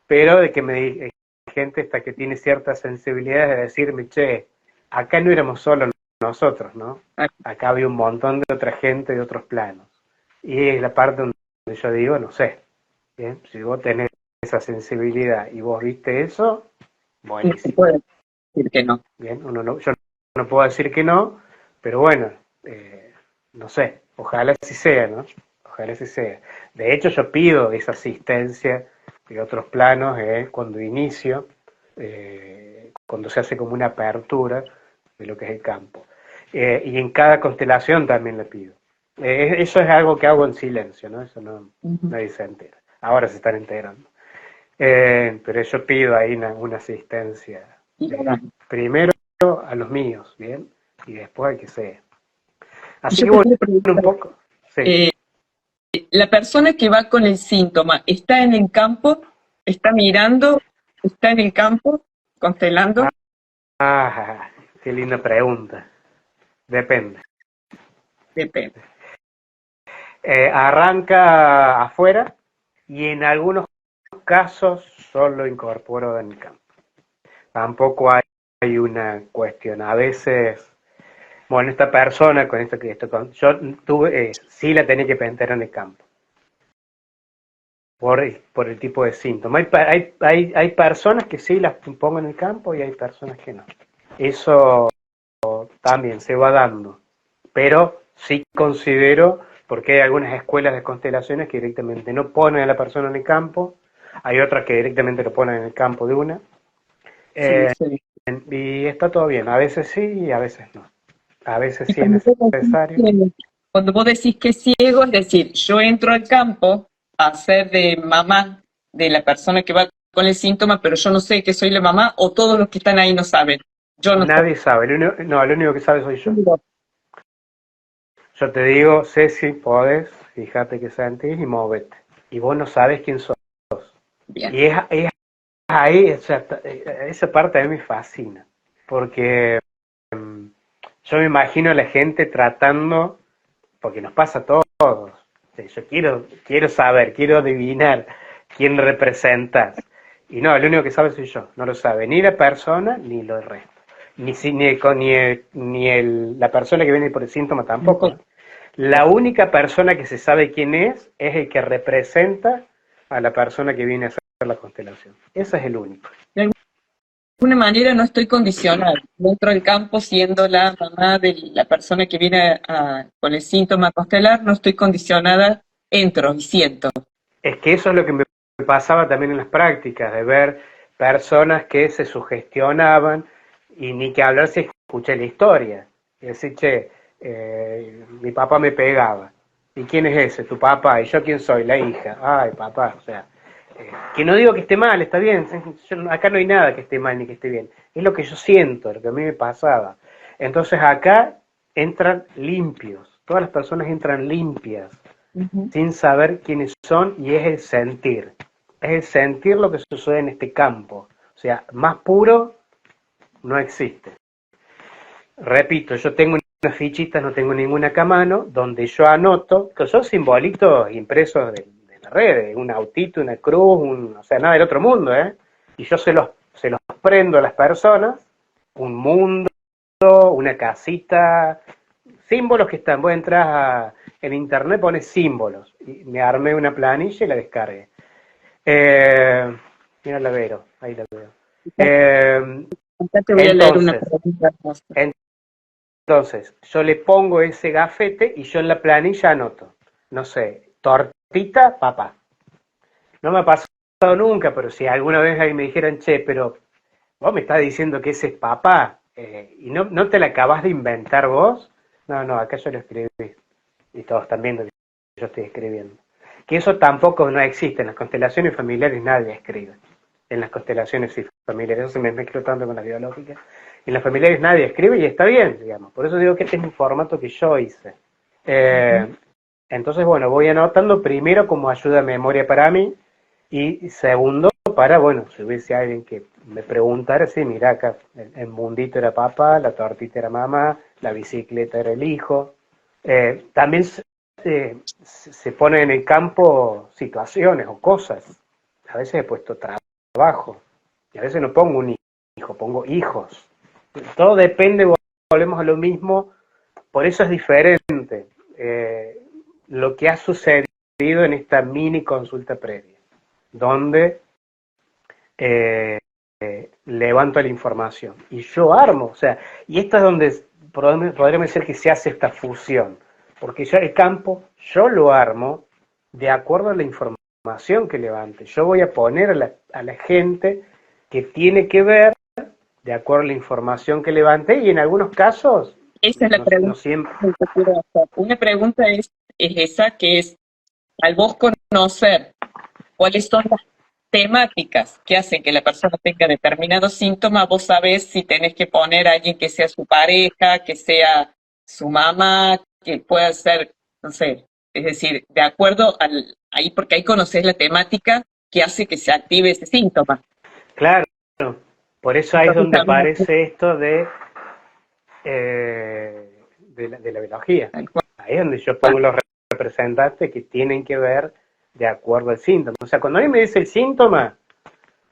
pero de que gente hasta que tiene ciertas sensibilidades de decirme, che, acá no éramos solo nosotros, ¿no? Tal Acá había un montón de otra gente de otros planos. Y es la parte donde yo digo, no sé, ¿bien? Si vos tenés esa sensibilidad y vos viste eso, No se buenísimo. puede decir que no. Bien, yo no puedo decir que no, pero bueno, no sé, ojalá así sea, ¿no? Ojalá así sea. De hecho, yo pido esa asistencia de otros planos cuando inicio, cuando se hace como una apertura de lo que es el campo. Y en cada constelación también le pido. Eso es algo que hago en silencio, ¿no? Eso no, Ujú. nadie se entera. Ahora se están enterando. Pero yo pido ahí una asistencia. Y la dan. Primero a los míos, ¿bien? Y después al que sea. Así Yo que te bueno, quiero un preguntar, poco. Sí. eh, la persona que va con el síntoma, ¿está en el campo? ¿Está mirando? ¿Está en el campo? ¿Constelando? Ah, qué linda pregunta. Depende. Depende. Arranca afuera y en algunos casos solo incorporo en el campo. Tampoco hay una cuestión. A veces, bueno, esta persona con esto que esto, yo tuve, sí la tenía que penetrar en el campo. Por el tipo de síntoma. Hay personas que sí las pongo en el campo y hay personas que no. Eso también se va dando, pero sí considero, porque hay algunas escuelas de constelaciones que directamente no ponen a la persona en el campo, hay otras que directamente lo ponen en el campo de una, Sí, eh, sí. y está todo bien, a veces sí y a veces no. A veces Y sí es necesario. cuando vos decís que es ciego, es decir, yo entro al campo a ser de mamá de la persona que va con el síntoma, pero yo no sé que soy la mamá, o todos los que están ahí no saben. Yo no Nadie sabe, lo único que sabe soy yo. sé. Yo te digo, sé si podés, fíjate que sentís y móvete. Y vos no sabes quién sos. Bien. Y es ahí, o sea, esa parte a mí me fascina. Porque yo me imagino a la gente tratando, porque nos pasa a todos. Yo quiero saber, quiero adivinar quién representas. Y no, lo único que sabe soy yo. No lo sabe ni la persona ni lo del resto. La persona que viene por el síntoma tampoco. La única persona que se sabe quién es el que representa a la persona que viene a hacer la constelación. Ese es el único. De alguna manera no estoy condicionada. Dentro del campo, siendo la mamá de la persona que viene con el síntoma constelar, no estoy condicionada, entro y siento. Es que eso es lo que me pasaba también en las prácticas, de ver personas que se sugestionaban y ni que hablar si escuché la historia. Y decir, che, mi papá me pegaba. ¿Y quién es ese? Tu papá. ¿Y yo quién soy? La hija. Ay, papá. O sea, que no digo que esté mal, está bien. Acá no hay nada que esté mal ni que esté bien. Es lo que yo siento, lo que a mí me pasaba. Entonces acá entran limpios. Todas las personas entran limpias sin saber quiénes son, y es el sentir. Es el sentir lo que sucede en este campo. O sea, más puro no existe. Repito, yo tengo unas fichitas, no tengo ninguna acá a mano, donde yo anoto, que son simbolitos impresos de la red, un autito, una cruz, o sea, nada del otro mundo, ¿eh? Y yo se los prendo a las personas, un mundo, una casita, símbolos que están. Vos entras en internet, pones símbolos, y me armé una planilla y la descargué. Mira la Vero, ahí la veo. Acá te voy a leer una pregunta. Entonces, yo le pongo ese gafete y yo en la planilla anoto, no sé, tortita, papá. No me ha pasado nunca, pero si alguna vez ahí me dijeran, che, pero vos me estás diciendo que ese es papá, y no te la acabas de inventar vos. No, acá yo lo escribí. Y todos están viendo que yo estoy escribiendo. Que eso tampoco no existe. En las constelaciones familiares nadie escribe. En las constelaciones familiares, eso se me mezcló tanto con la biológica. En las familiares nadie escribe y está bien, digamos. Por eso digo que este es un formato que yo hice. Entonces, bueno, voy anotando primero como ayuda a memoria para mí, y segundo para, bueno, si hubiese alguien que me preguntara, sí, mira acá, el mundito era papá, la tortita era mamá, la bicicleta era el hijo. También se ponen en el campo situaciones o cosas. A veces he puesto trabajo, y a veces no pongo un hijo, pongo hijos. Todo depende, volvemos a lo mismo, por eso es diferente lo que ha sucedido en esta mini consulta previa, donde levanto la información y yo armo, o sea, y esto es donde podríamos decir que se hace esta fusión, porque ya el campo yo lo armo de acuerdo a la información que levante. Yo voy a poner a la gente que tiene que ver de acuerdo a la información que levante, y en algunos casos Esa es la pregunta no siempre. que quiero hacer. Una pregunta es esa, que es, al vos conocer cuáles son las temáticas que hacen que la persona tenga determinados síntomas, vos sabés si tenés que poner a alguien que sea su pareja, que sea su mamá, que pueda ser, no sé, es decir, de acuerdo ahí, porque ahí conocés la temática que hace que se active ese síntoma. Claro, por eso ahí es Entonces, donde también, aparece esto de la biología. Ahí es donde yo pongo los representantes que tienen que ver de acuerdo al síntoma. O sea, cuando a mí me dice el síntoma,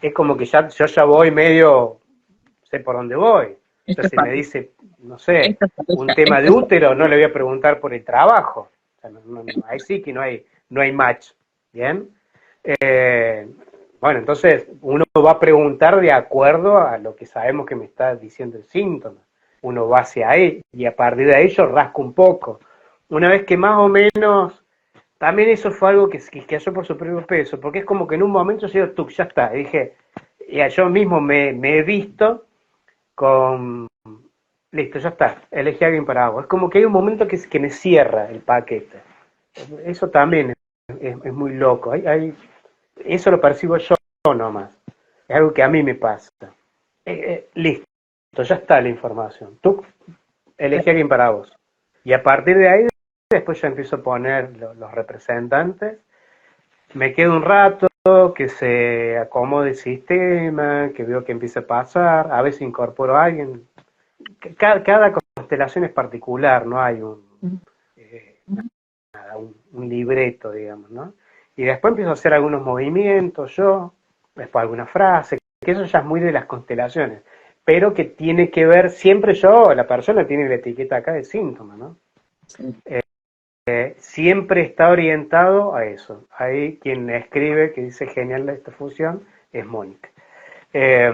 es como que yo ya voy medio, sé por dónde voy. Entonces, si me dice, no sé, un tema de útero, no le voy a preguntar por el trabajo. O sea, ahí sí que no hay match. ¿Bien? Bueno, entonces uno va a preguntar de acuerdo a lo que sabemos que me está diciendo el síntoma. Uno va hacia ahí y a partir de ahí yo rasco un poco. Una vez que más o menos, también eso fue algo que cayó por su propio peso, porque es como que en un momento yo digo, ya está, y dije, ya yo mismo me he visto con, listo, ya está, elegí a alguien para vos. Es como que hay un momento que me cierra el paquete. Eso también es muy loco. Eso lo percibo yo nomás. es algo que a mí me pasa. Listo, ya está la información. Tú elegí a alguien para vos. Y a partir de ahí, después yo empiezo a poner los representantes. Me quedo un rato, que se acomode el sistema, que veo que empieza a pasar. A veces incorporo a alguien. Cada constelación es particular, no hay eh, un libreto, digamos, ¿no? Y después empiezo a hacer algunos movimientos yo, después alguna frase, que eso ya es muy de las constelaciones, pero que tiene que ver, siempre yo, la persona tiene la etiqueta acá de síntoma, ¿no? Sí. Siempre está orientado a eso. Ahí quien escribe, que dice genial esta fusión, es Mónica. Eh,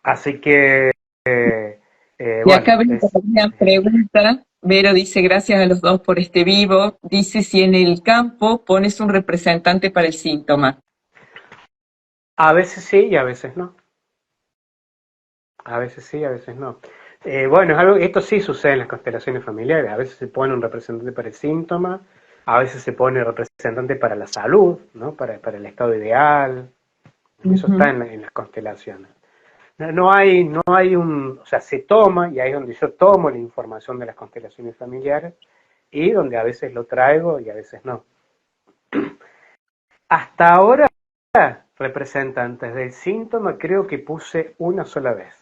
así que, Y bueno, acá veo una pregunta. Vero dice, gracias a los dos por este vivo. Dice si en el campo pones un representante para el síntoma. a veces sí y a veces no. A veces sí, a veces no. Bueno, es algo, esto sí sucede en las constelaciones familiares. A veces se pone un representante para el síntoma, a veces se pone representante para la salud, ¿no? Para el estado ideal. Eso está en las constelaciones. No hay o sea, se toma, y ahí es donde yo tomo la información de las constelaciones familiares, y donde a veces lo traigo y a veces no. Hasta ahora, representantes del síntoma creo que puse una sola vez.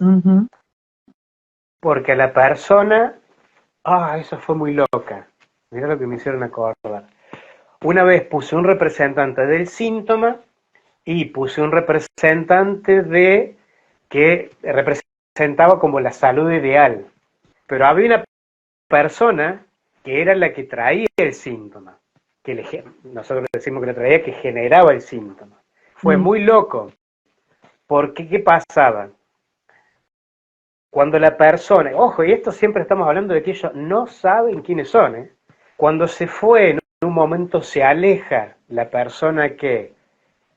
Porque a la persona, eso fue muy loca. Mira lo que me hicieron acordar. Una vez puse un representante del síntoma y puse un representante que representaba como la salud ideal. Pero había una persona que era la que traía el síntoma, nosotros decimos que la traía, que generaba el síntoma. Fue muy loco, porque ¿qué pasaba? Cuando la persona, ojo, y esto siempre estamos hablando de que ellos no saben quiénes son, cuando se fue, en un momento se aleja la persona que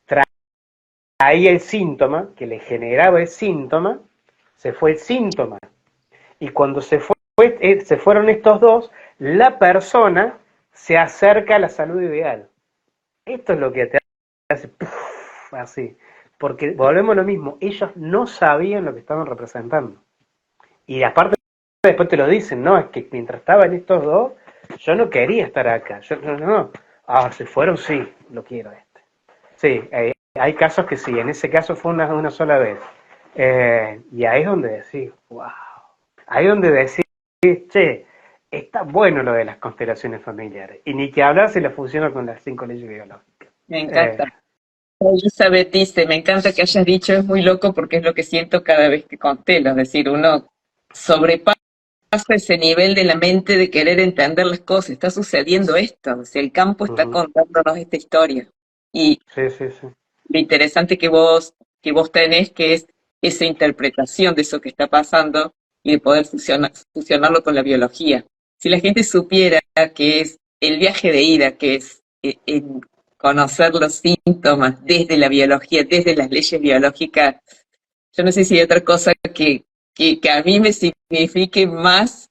traía el síntoma, que le generaba el síntoma, se fue el síntoma. Y cuando se fueron estos dos, la persona se acerca a la salud ideal. Esto es lo que te hace así. Porque volvemos a lo mismo, ellos no sabían lo que estaban representando. Y aparte, después te lo dicen, ¿no? Es que mientras estaban estos dos, yo no quería estar acá. No. Se fueron, sí, lo quiero este. Sí, hay casos que sí, en ese caso fue una sola vez. Y ahí es donde decís, wow. Ahí es donde decís, che, está bueno lo de las constelaciones familiares. Y ni que hablar si la funciona con las 5 leyes biológicas. Me encanta. Elizabeth dice, me encanta que hayas dicho, es muy loco porque es lo que siento cada vez que constelo. Es decir, uno sobrepasa ese nivel de la mente de querer entender las cosas. Está sucediendo esto. O sea, el campo está contándonos esta historia. Y sí. lo interesante que vos tenés, que es esa interpretación de eso que está pasando y de poder fusionarlo con la biología. Si la gente supiera que es el viaje de ida, que es en conocer los síntomas desde la biología, desde las leyes biológicas, yo no sé si hay otra cosa que a mí me signifique más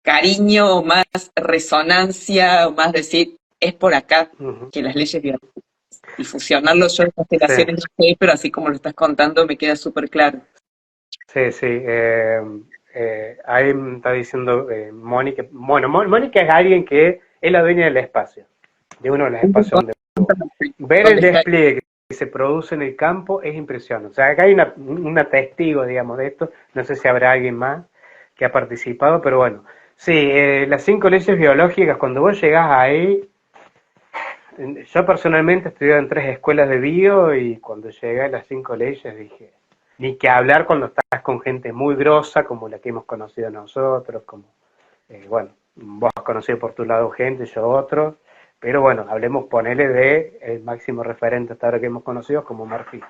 cariño o más resonancia o más decir, es por acá que las leyes biológicas. Y fusionarlo yo en constelaciones no sé, pero así como lo estás contando me queda súper claro. Sí. Ahí me está diciendo Mónica. Bueno, Mónica es alguien que es la dueña del espacio, de uno de los espacios donde ver el despliegue que se produce en el campo es impresionante. O sea, acá hay una testigo, digamos, de esto. No sé si habrá alguien más que ha participado, pero bueno. Sí, las 5 leyes biológicas, cuando vos llegás ahí, yo personalmente he estudiado en 3 escuelas de bio y cuando llegué a las 5 leyes dije, ni que hablar cuando estás con gente muy grosa como la que hemos conocido nosotros, como, bueno, vos has conocido por tu lado gente, yo otros, pero bueno, hablemos, ponele de el máximo referente hasta ahora que hemos conocido como Murphy.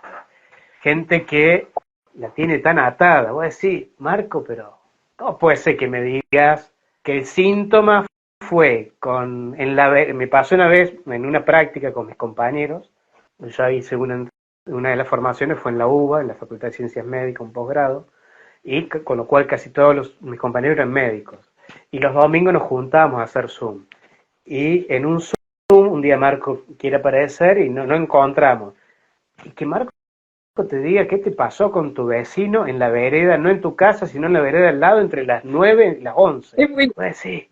Gente que la tiene tan atada, vos decís, Marco, pero ¿cómo puede ser que me digas que el síntoma fue me pasó una vez en una práctica con mis compañeros, yo hice una de las formaciones fue en la UBA, en la Facultad de Ciencias Médicas, un posgrado, y con lo cual casi todos mis compañeros eran médicos. Y los domingos nos juntábamos a hacer Zoom. Y en un Zoom, un día Marco quiere aparecer y no encontramos. Y que Marco te diga qué te pasó con tu vecino en la vereda, no en tu casa, sino en la vereda al lado, entre las 9 y las 11. Es muy Puedes decir,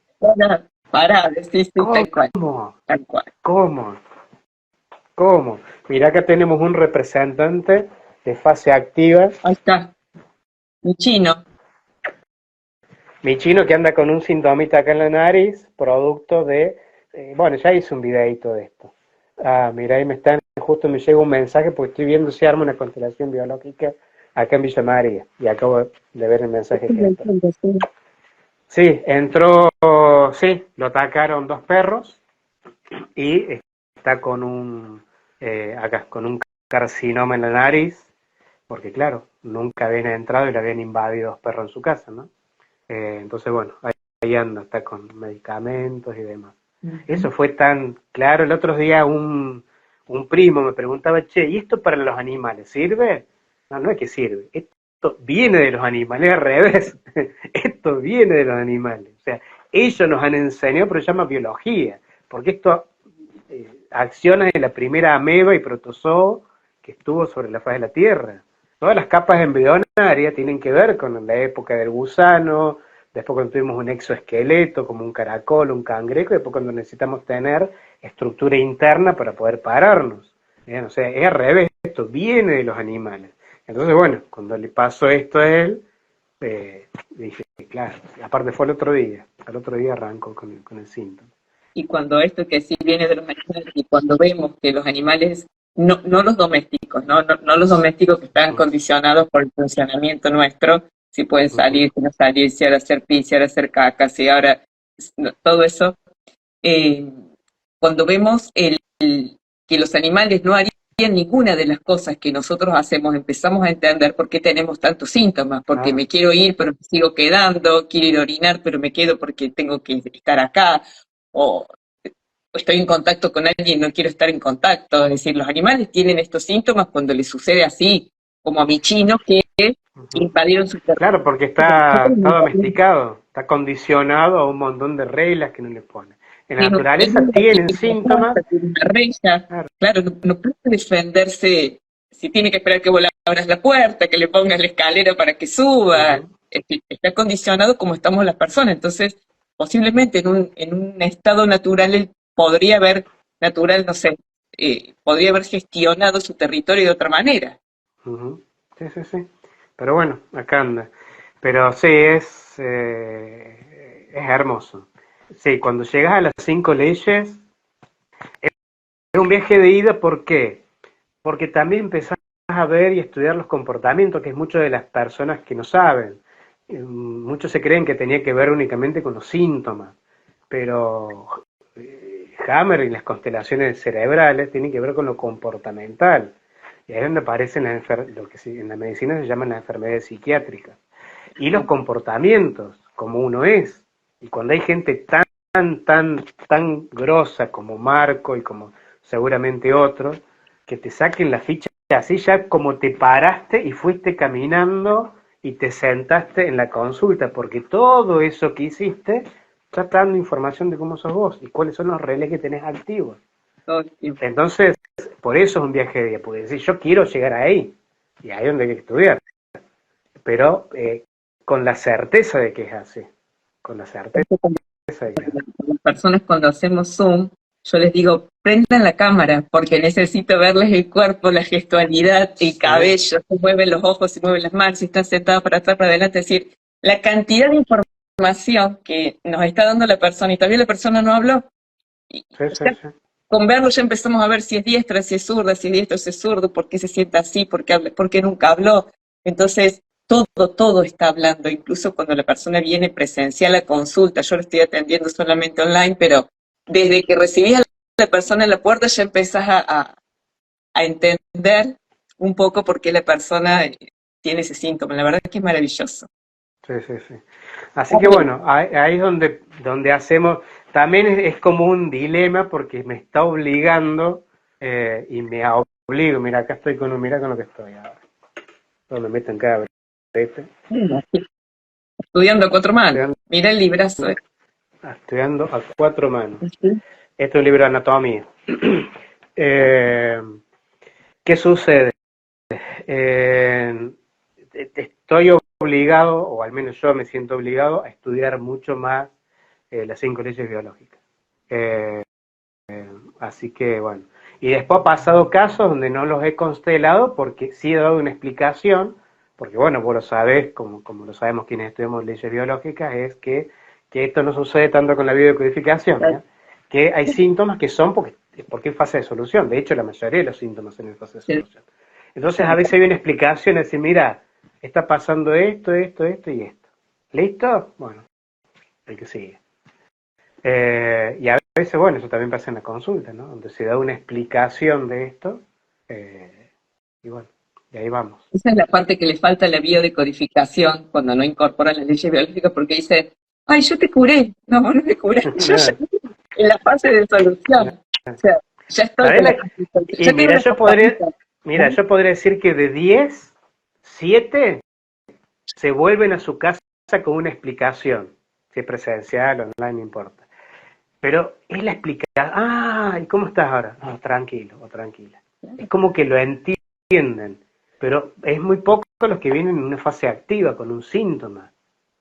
parado, sí, sí, tal cual, ¿cómo? tal cual. ¿Cómo? ¿Cómo? Mirá, acá tenemos un representante de fase activa, Ahí está, mi chino. mi chino que anda con un sintomita acá en la nariz, producto de, bueno, ya hice un videito de esto. Ah, mira, ahí justo me llega un mensaje porque estoy viendo si arma una constelación biológica acá en Villa María y acabo de ver el mensaje que entró. Sí, entró, sí, lo atacaron 2 perros y está con acá, con un carcinoma en la nariz, porque claro, nunca habían entrado y le habían invadido 2 perros en su casa, ¿no? Entonces, bueno, ahí anda, está con medicamentos y demás. Eso fue tan claro. El otro día un primo me preguntaba, che, ¿y esto para los animales sirve? No, no es que sirve. Esto viene de los animales, al revés. Esto viene de los animales. O sea, ellos nos han enseñado, pero se llama biología. Porque esto acciona de la primera ameba y protozoo que estuvo sobre la faz de la Tierra. Todas las capas embrionarias tienen que ver con la época del gusano, después cuando tuvimos un exoesqueleto como un caracol, un cangrejo, y después cuando necesitamos tener estructura interna para poder pararnos. Bien, o sea, es al revés, esto viene de los animales. Entonces, bueno, cuando le pasó esto a él, dije, claro, aparte fue al otro día arrancó con el síntoma. Y cuando esto que sí viene de los animales, y cuando vemos que los animales, no los domésticos, no los domésticos que están condicionados por el funcionamiento nuestro, si pueden salir, si no salir, si ahora hacer pis, si ahora hacer caca, si ahora, todo eso, eh, cuando vemos que los animales no harían ninguna de las cosas que nosotros hacemos, empezamos a entender por qué tenemos tantos síntomas, porque me quiero ir pero me sigo quedando, quiero ir a orinar pero me quedo porque tengo que estar acá, o estoy en contacto con alguien y no quiero estar en contacto. Es decir, los animales tienen estos síntomas cuando les sucede así, como a mi chino que invadieron su Claro, porque está domesticado, está condicionado a un montón de reglas que no le ponen. En la naturaleza tienen síntomas. Claro, no puede defenderse si tiene que esperar que vos le abras la puerta, que le pongas la escalera para que suba. Está condicionado como estamos las personas. Entonces, posiblemente en un estado natural él podría haber, natural, no sé, podría haber gestionado su territorio de otra manera. Sí, sí, sí. Pero bueno, acá anda. Pero sí, es hermoso. Sí, cuando llegas a las 5 leyes, es un viaje de ida, ¿por qué? Porque también empezás a ver y estudiar los comportamientos, que es mucho de las personas que no saben. Muchos se creen que tenía que ver únicamente con los síntomas, pero Hammer y las constelaciones cerebrales tienen que ver con lo comportamental. Y ahí es donde aparecen lo que en la medicina se llaman las enfermedades psiquiátricas. Y los comportamientos, como uno es. Y cuando hay gente tan grosa como Marco y como seguramente otros, que te saquen la ficha así ya como te paraste y fuiste caminando y te sentaste en la consulta, porque todo eso que hiciste está dando información de cómo sos vos y cuáles son los relés que tenés activos. Entonces, por eso es un viaje de día, porque decir, yo quiero llegar ahí, y ahí es donde hay que estudiar, pero con la certeza de que es así, con la certeza de que es así. Las personas cuando hacemos Zoom, yo les digo, prendan la cámara, porque necesito verles el cuerpo, la gestualidad, el cabello, se mueven los ojos, se mueven las manos, si están sentados para atrás, para adelante, es decir, la cantidad de información que nos está dando la persona, y todavía la persona no habló. Con verlo ya empezamos a ver si es diestra, si es zurda, si es diestro, si es zurdo, por qué se sienta así, por qué nunca habló. Entonces, todo está hablando, incluso cuando la persona viene presencial a consulta. Yo lo estoy atendiendo solamente online, pero desde que recibís a la persona en la puerta ya empezás a entender un poco por qué la persona tiene ese síntoma. La verdad es que es maravilloso. Sí, sí, sí. Así que bueno, ahí es donde hacemos, también es como un dilema porque me está obligando y me obligo, mira, acá estoy mira con lo que estoy ahora. Todo me meto en cada brete. Estudiando a 4 manos. Mira el librazo. Estudiando a 4 manos. Este es un libro de anatomía. ¿Qué sucede? Eh, Estoy obligado, o al menos yo me siento obligado, a estudiar mucho más las 5 leyes biológicas. Eh, Así que bueno. Y después ha pasado casos donde no los he constelado porque sí he dado una explicación, porque bueno, vos lo sabés, como lo sabemos quienes estudiamos leyes biológicas, es que esto no sucede tanto con la biodecodificación, ¿ya? Que hay síntomas que son porque es fase de solución. De hecho, la mayoría de los síntomas son en fase de solución. Entonces, a veces hay una explicación, es decir, mira, está pasando esto, esto, esto y esto. ¿Listo? Bueno, el que sigue. Y a veces, bueno, eso también pasa en la consulta, ¿no? Donde se da una explicación de esto, y bueno, y ahí vamos. Esa es la parte que le falta a la biodecodificación cuando no incorporan las leyes biológicas porque dice, ay, yo te curé. No, no te curé. Yo ya en la fase de solución. O sea, ya estoy con la fase de solución. Y Ya tengo mira, una patadita, ¿no? yo podría decir que de 10, 7 se vuelven a su casa con una explicación, si es presencial o online, no importa. Pero es la explicación, ¿y cómo estás ahora? No, tranquilo o tranquila. Es como que lo entienden, pero es muy poco los que vienen en una fase activa, con un síntoma.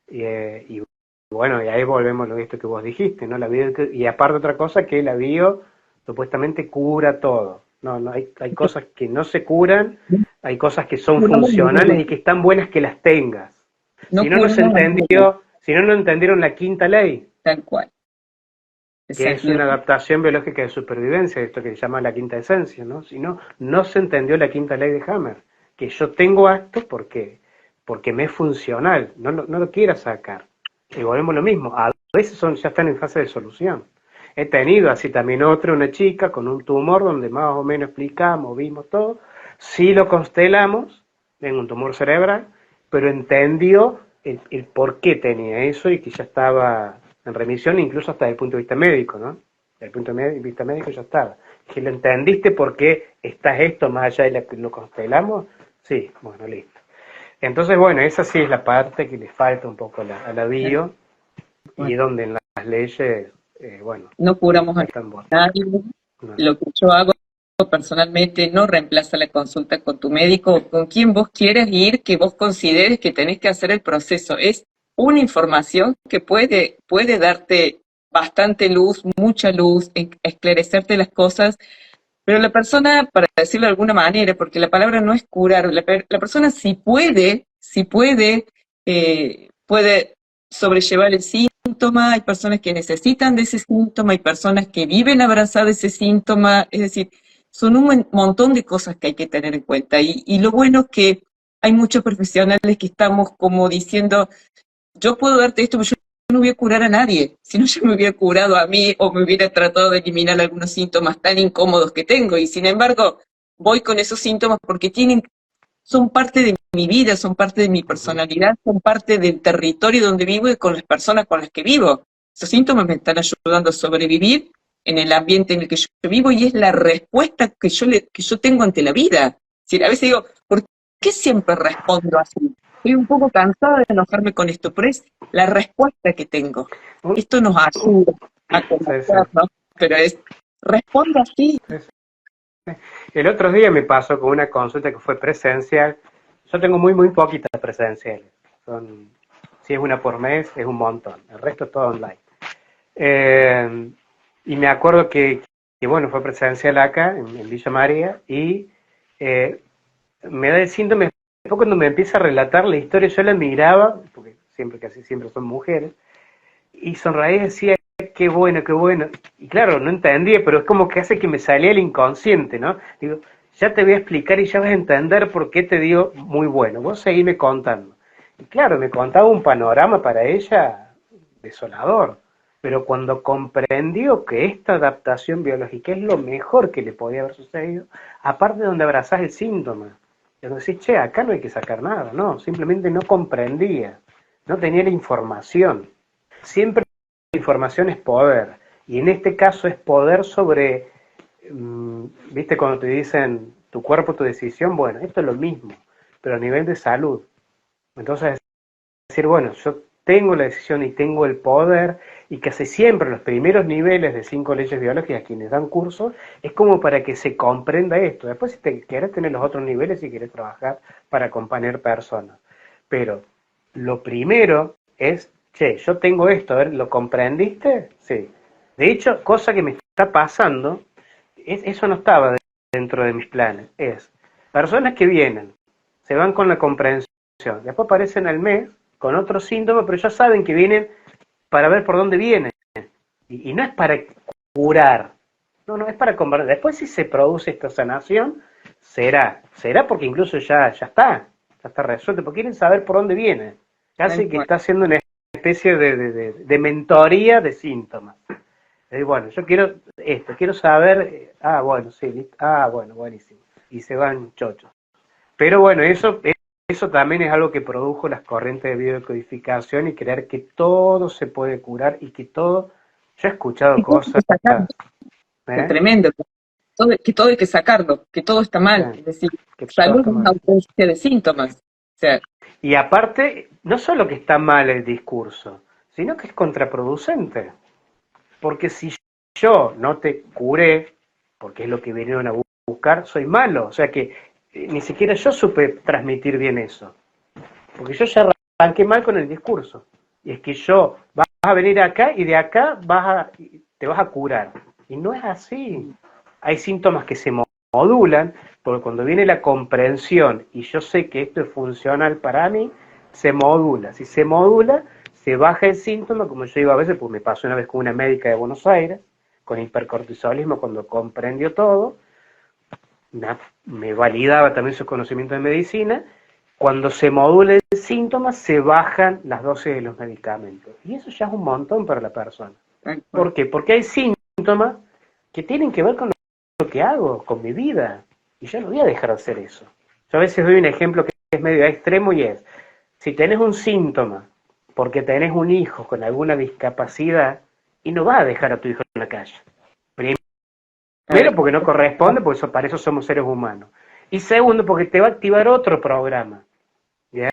Y bueno, y ahí volvemos a esto que vos dijiste, ¿no? Y aparte otra cosa, que la bio supuestamente cura todo. No, no, hay cosas que no se curan, hay cosas que son Curamos funcionales ninguno. y que están buenas que las tengas. No curamos ninguno, Si no entendieron la quinta ley, tal cual. que es una Exacto. adaptación biológica de supervivencia, esto que se llama la quinta esencia, ¿no? Si no, no se entendió la quinta ley de Hammer, que yo tengo esto porque me es funcional, no lo quiero sacar. Y volvemos a lo mismo, a veces ya están en fase de solución. He tenido así también una chica con un tumor donde más o menos explicamos, vimos todo, sí lo constelamos en un tumor cerebral, pero entendió el por qué tenía eso y que ya estaba en remisión, incluso hasta desde el punto de vista médico, ¿no? Desde el punto de vista médico ya estaba. Si lo entendiste por qué estás esto más allá de lo constelamos, sí, bueno, listo. Entonces, bueno, esa sí es la parte que le falta un poco a la bio y donde en las leyes, bueno, No curamos a están buenas. nadie. No. Lo que yo hago personalmente no reemplaza la consulta con tu médico o con quien vos quieras ir, que vos consideres que tenés que hacer el proceso. Es una información que puede darte bastante luz, mucha luz, esclarecerte las cosas, pero la persona, para decirlo de alguna manera, porque la palabra no es curar, la persona puede sobrellevar el síntoma, hay personas que necesitan de ese síntoma, hay personas que viven abrazadas de ese síntoma, es decir, son un montón de cosas que hay que tener en cuenta. Y lo bueno es que hay muchos profesionales que estamos como diciendo, yo puedo darte esto, pero yo no voy a curar a nadie, si no yo me hubiera curado a mí o me hubiera tratado de eliminar algunos síntomas tan incómodos que tengo, y sin embargo voy con esos síntomas porque son parte de mi vida, son parte de mi personalidad, son parte del territorio donde vivo y con las personas con las que vivo. Esos síntomas me están ayudando a sobrevivir en el ambiente en el que yo vivo y es la respuesta que yo tengo ante la vida. Si a veces digo, ¿por qué siempre respondo así? Estoy un poco cansada de enojarme con esto, pero es la respuesta que tengo. Esto nos ayuda a Sí, sí. conocernos, pero respondo así. Sí, sí. El otro día me pasó con una consulta que fue presencial. Yo tengo muy poquitas presenciales. Si es una por mes, es un montón. El resto es todo online. Y me acuerdo que, bueno, fue presencial acá, en Villa María, y eh, me da el síntoma. Después cuando me empieza a relatar la historia, yo la miraba, porque casi siempre son mujeres, y sonreía y decía, qué bueno, qué bueno. Y claro, no entendía, pero es como que hace que me salía el inconsciente, ¿no? Digo, ya te voy a explicar y ya vas a entender por qué te digo muy bueno. Vos seguime contando. Y claro, me contaba un panorama para ella desolador. Pero cuando comprendió que esta adaptación biológica es lo mejor que le podía haber sucedido, aparte de donde abrazás el síntoma, donde decís, che, acá no hay que sacar nada, no, simplemente no comprendía, no tenía la información. Siempre la información es poder, y en este caso es poder sobre, viste cuando te dicen tu cuerpo, tu decisión, bueno, esto es lo mismo, pero a nivel de salud. Entonces, decir, bueno, yo tengo la decisión y tengo el poder, y casi siempre los primeros niveles de 5 leyes biológicas, quienes dan cursos, es como para que se comprenda esto. Después, si te querés tener los otros niveles, si querés trabajar para acompañar personas. Pero lo primero es, che, yo tengo esto, a ver, ¿lo comprendiste? Sí. De hecho, cosa que me está pasando, eso no estaba dentro de mis planes, es personas que vienen, se van con la comprensión, después aparecen al mes con otros síntomas, pero ya saben que vienen para ver por dónde vienen. Y no es para curar, no, es para comprender. Después si se produce esta sanación, será porque incluso ya está resuelto, porque quieren saber por dónde viene. Casi que está haciendo una especie de mentoría de síntomas. Bueno, yo quiero saber, bueno, sí, bueno, buenísimo. Y se van chochos. Pero bueno, eso también es algo que produjo las corrientes de biodecodificación y creer que todo se puede curar y que todo... Yo he escuchado cosas... Es tremendo, que todo hay que sacarlo, que todo está mal. Es decir, salud es una ausencia de síntomas. O sea, y aparte, no solo que está mal el discurso, sino que es contraproducente. Porque si yo no te curé, porque es lo que vinieron a buscar, soy malo. O sea que ni siquiera yo supe transmitir bien eso. Porque yo ya arranqué mal con el discurso. Y es que vas a venir acá y de acá te vas a curar. Y no es así. Hay síntomas que se modulan, porque cuando viene la comprensión y yo sé que esto es funcional para mí, se modula. Si se modula, se baja el síntoma, como yo digo a veces, pues me pasó una vez con una médica de Buenos Aires, con hipercortisolismo, cuando comprendió todo, me validaba también su conocimiento de medicina. Cuando se modula el síntoma, se bajan las dosis de los medicamentos. Y eso ya es un montón para la persona. ¿Por qué? Porque hay síntomas que tienen que ver con lo que hago, con mi vida. Y yo no voy a dejar de hacer eso. Yo a veces doy un ejemplo que es medio extremo y es, si tenés un síntoma porque tenés un hijo con alguna discapacidad, y no vas a dejar a tu hijo en la calle. Primero porque no corresponde, porque para eso somos seres humanos. Y segundo, porque te va a activar otro programa. ¿Bien?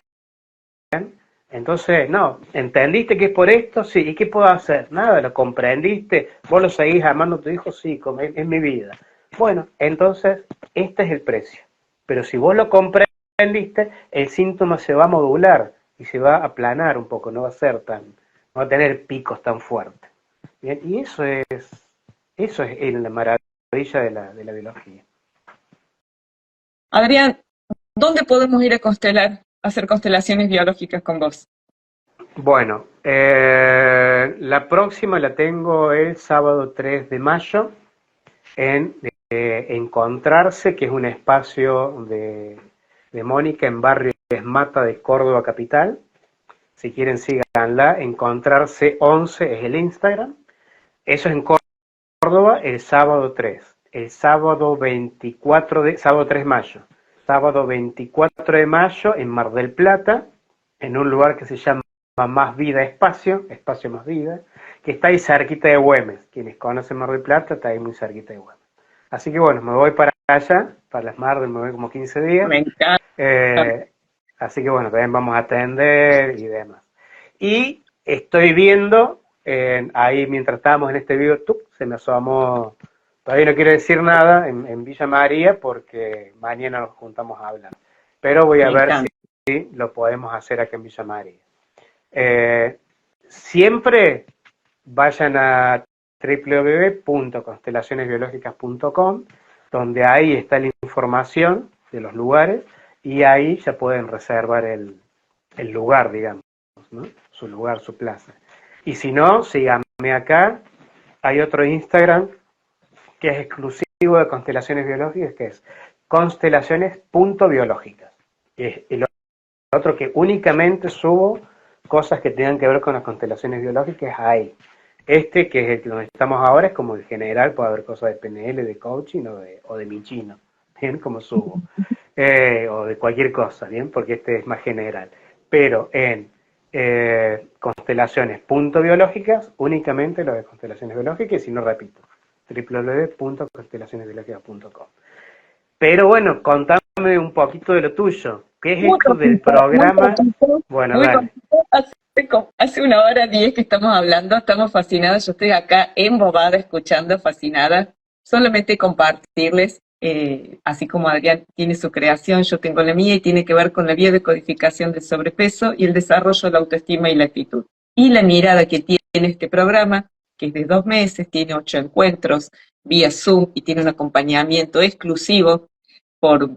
Entonces, no, ¿entendiste que es por esto? Sí, ¿y qué puedo hacer? Nada, ¿lo comprendiste? ¿Vos lo seguís amando a tu hijo? Sí, es mi vida. Bueno, entonces, este es el precio. Pero si vos lo comprendiste, el síntoma se va a modular y se va a aplanar un poco, no va a tener picos tan fuertes. ¿Bien? Y eso es la maravilla de la biología. Adrián, ¿dónde podemos ir a hacer constelaciones biológicas con vos? Bueno, la próxima la tengo el sábado 3 de mayo en Encontrarse, que es un espacio de Mónica en Barrio Esmata de Córdoba Capital. Si quieren síganla, Encontrarse 11 es el Instagram. Eso es en Córdoba el sábado 3. El sábado 3 de mayo. Sábado 24 de mayo en Mar del Plata, en un lugar que se llama Más Vida Espacio Más Vida, que está ahí cerquita de Güemes. Quienes conocen Mar del Plata, está ahí muy cerquita de Güemes. Así que bueno, me voy para allá, para las Mar, me voy como 15 días. Me encanta. Así que bueno, también vamos a atender y demás. Y estoy viendo, ahí mientras estábamos en este video, se me asomó, todavía no quiero decir nada, en Villa María, porque mañana nos juntamos a hablar. Pero voy a ver si lo podemos hacer acá en Villa María. Siempre vayan a www.constelacionesbiológicas.com, donde ahí está la información de los lugares y ahí ya pueden reservar el lugar, digamos, ¿no? Su lugar, su plaza. Y si no, síganme acá. Hay otro Instagram que es exclusivo de constelaciones biológicas, que es constelaciones.biológicas. Y es el otro que únicamente subo cosas que tengan que ver con las constelaciones biológicas ahí. Este, que es el que donde estamos ahora, es como el general, puede haber cosas de PNL, de coaching o de Michino, ¿bien? Como subo. O de cualquier cosa, ¿bien? Porque este es más general. Pero en constelaciones.biológicas, únicamente lo de constelaciones biológicas, y si no repito, www.constelacionesbiológicas.com. Pero bueno, contame un poquito de lo tuyo. ¿Qué es esto del programa? Bueno, dale. Hace 1 hora 10 que estamos hablando, estamos fascinadas, yo estoy acá embobada, escuchando, fascinada, solamente compartirles, así como Adrián tiene su creación, yo tengo la mía y tiene que ver con la vía de codificación del sobrepeso y el desarrollo de la autoestima y la actitud. Y la mirada que tiene este programa, que es de 2 meses, tiene 8 encuentros vía Zoom y tiene un acompañamiento exclusivo por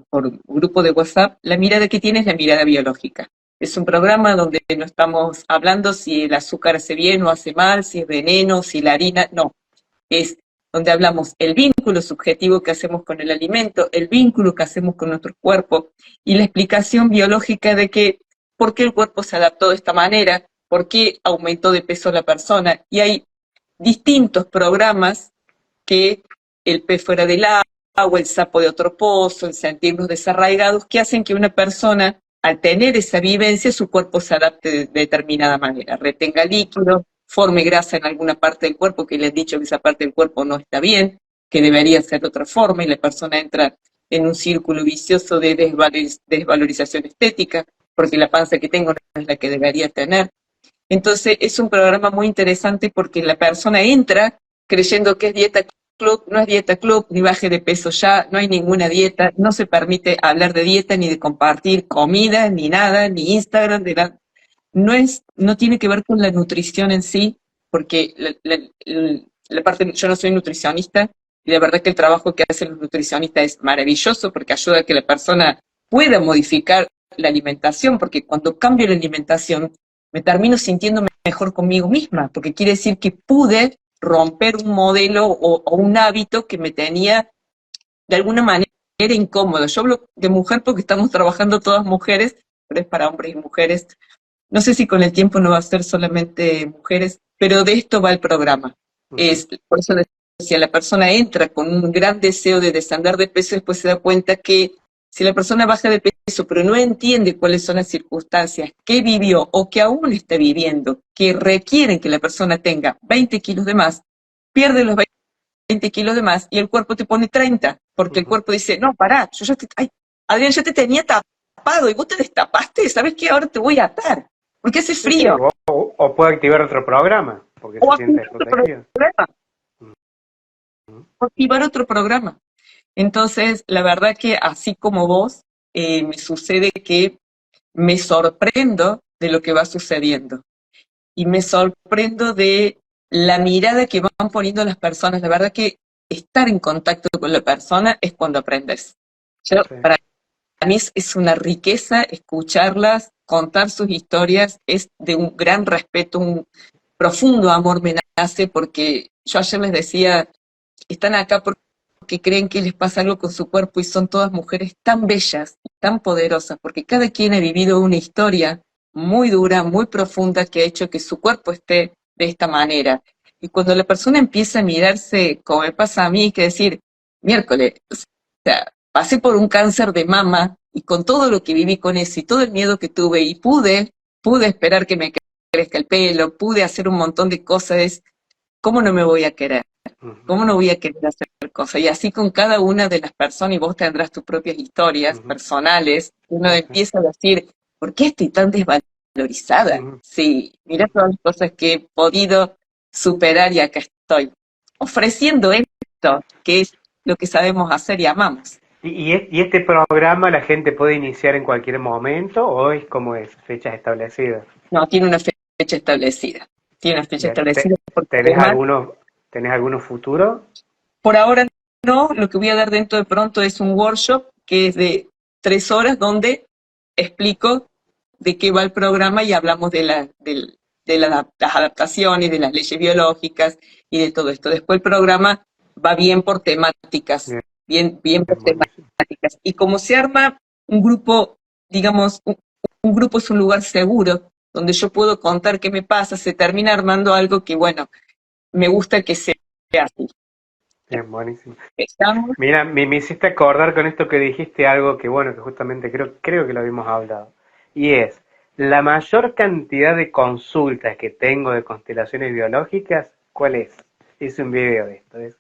grupo de WhatsApp, la mirada que tiene es la mirada biológica. Es un programa donde no estamos hablando si el azúcar hace bien o hace mal, si es veneno, si la harina, no. Es donde hablamos el vínculo subjetivo que hacemos con el alimento, el vínculo que hacemos con nuestro cuerpo y la explicación biológica de que por qué el cuerpo se adaptó de esta manera, por qué aumentó de peso la persona. Y hay distintos programas que el pez fuera del agua, el sapo de otro pozo, el sentirnos desarraigados, que hacen que una persona, al tener esa vivencia, su cuerpo se adapte de determinada manera, retenga líquido, forme grasa en alguna parte del cuerpo, que le han dicho que esa parte del cuerpo no está bien, que debería ser de otra forma, y la persona entra en un círculo vicioso de desvalorización estética, porque la panza que tengo no es la que debería tener. Entonces es un programa muy interesante porque la persona entra creyendo que es dieta club, no es dieta club, ni baje de peso ya, no hay ninguna dieta, no se permite hablar de dieta, ni de compartir comida, ni nada, ni Instagram, de nada. No tiene que ver con la nutrición en sí, porque la parte, yo no soy nutricionista, y la verdad que el trabajo que hacen los nutricionistas es maravilloso porque ayuda a que la persona pueda modificar la alimentación, porque cuando cambio la alimentación me termino sintiendo mejor conmigo misma, porque quiere decir que pude romper un modelo o un hábito que me tenía de alguna manera incómodo. Yo hablo de mujer porque estamos trabajando todas mujeres, pero es para hombres y mujeres. No sé si con el tiempo no va a ser solamente mujeres, pero de esto va el programa. Por eso decía, la persona entra con un gran deseo de descender de peso y después se da cuenta que si la persona baja de peso pero no entiende cuáles son las circunstancias que vivió o que aún está viviendo, que requieren que la persona tenga 20 kilos de más, pierde los 20 kilos de más y el cuerpo te pone 30, porque el cuerpo dice, no, pará, Adrián, ya te tenía tapado y vos te destapaste, ¿sabes qué? Ahora te voy a atar, porque hace Sí, sí, frío. o puede activar otro programa, porque O se siente activar otro desprotegido. programa, o activar otro programa. Entonces, la verdad que así como vos, me sucede que me sorprendo de lo que va sucediendo. Y me sorprendo de la mirada que van poniendo las personas. La verdad que estar en contacto con la persona es cuando aprendes. Para mí es una riqueza escucharlas, contar sus historias, es de un gran respeto, un profundo amor me nace, porque yo ayer les decía, están acá porque creen que les pasa algo con su cuerpo y son todas mujeres tan bellas, tan poderosas, porque cada quien ha vivido una historia muy dura, muy profunda, que ha hecho que su cuerpo esté de esta manera. Y cuando la persona empieza a mirarse, como me pasa a mí, que decir, miércoles, o sea, pasé por un cáncer de mama y con todo lo que viví con eso y todo el miedo que tuve y pude esperar que me crezca el pelo, pude hacer un montón de cosas, ¿cómo no me voy a querer? ¿Cómo no voy a querer hacer cosas? Y así con cada una de las personas, y vos tendrás tus propias historias personales, uno empieza a decir, ¿por qué estoy tan desvalorizada? Sí, mira todas las cosas que he podido superar y acá estoy, ofreciendo esto, que es lo que sabemos hacer y amamos. ¿Y este programa la gente puede iniciar en cualquier momento o es como es, fechas establecidas? No, tiene una fecha establecida. Tiene una fecha Ya, establecida porque ¿tenés además, tenés algunos futuros? por ahora no, lo que voy a dar dentro de pronto es un workshop que es de 3 horas donde explico de qué va el programa y hablamos las adaptaciones, de las leyes biológicas y de todo esto. Después el programa va bien por temáticas, Bien, bien por buenísimo. temáticas. Y como se arma un grupo, digamos, un grupo es un lugar seguro donde yo puedo contar qué me pasa, se termina armando algo que, bueno, me gusta que sea así. Bien, buenísimo. Estamos. Mira, me hiciste acordar con esto que dijiste algo que, bueno, que justamente creo que lo habíamos hablado. Y es, la mayor cantidad de consultas que tengo de constelaciones biológicas, ¿cuál es? Hice un video de esto. Es,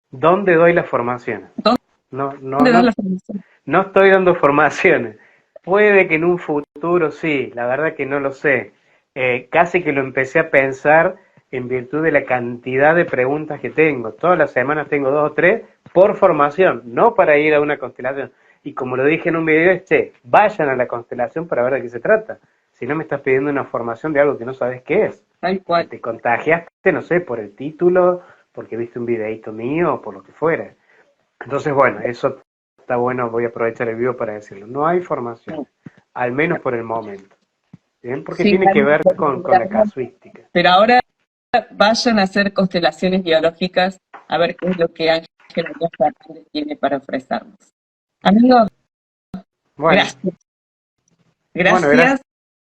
¿dónde doy la formación? ¿Dónde No, no, das no, la formación? no estoy dando formaciones. puede que en un futuro sí, la verdad que no lo sé. Casi que lo empecé a pensar en virtud de la cantidad de preguntas que tengo. Todas las semanas tengo 2 o 3 por formación, no para ir a una constelación. Y como lo dije en un video, es, che, vayan a la constelación para ver de qué se trata. Si no me estás pidiendo una formación de algo que no sabes qué es. Tal Que cual. te contagiaste, no sé, por el título, porque viste un videíto mío o por lo que fuera. Entonces, bueno, eso está bueno, voy a aprovechar el video para decirlo. No hay formación, al menos por el momento. ¿Bien? Porque Sí, tiene que ver con la casuística. pero ahora vayan a hacer constelaciones biológicas a ver qué es lo que Ángela Díaz Fernández tiene para ofrecernos. Amigos, Bueno, gracias. bueno, Gracias,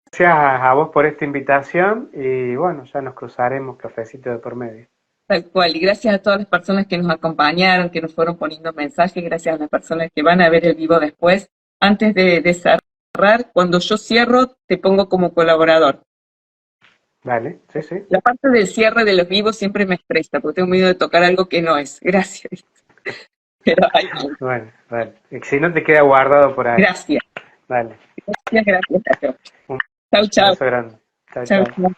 gracias a vos por esta invitación y bueno, ya nos cruzaremos cafecito de por medio. tal cual. Y gracias a todas las personas que nos acompañaron, que nos fueron poniendo mensajes, gracias a las personas que van a ver el vivo después. Antes de cerrar, cuando yo cierro, te pongo como colaborador. Vale, sí, sí. La parte del cierre de los vivos siempre me estresa, porque tengo miedo de tocar algo que no es. Gracias. Pero ay, Bueno, vale. Si no te queda guardado por ahí. gracias. Vale. Gracias, gracias, Tato. Un Chau, chau. beso grande. Chao, Chau, chao. chau.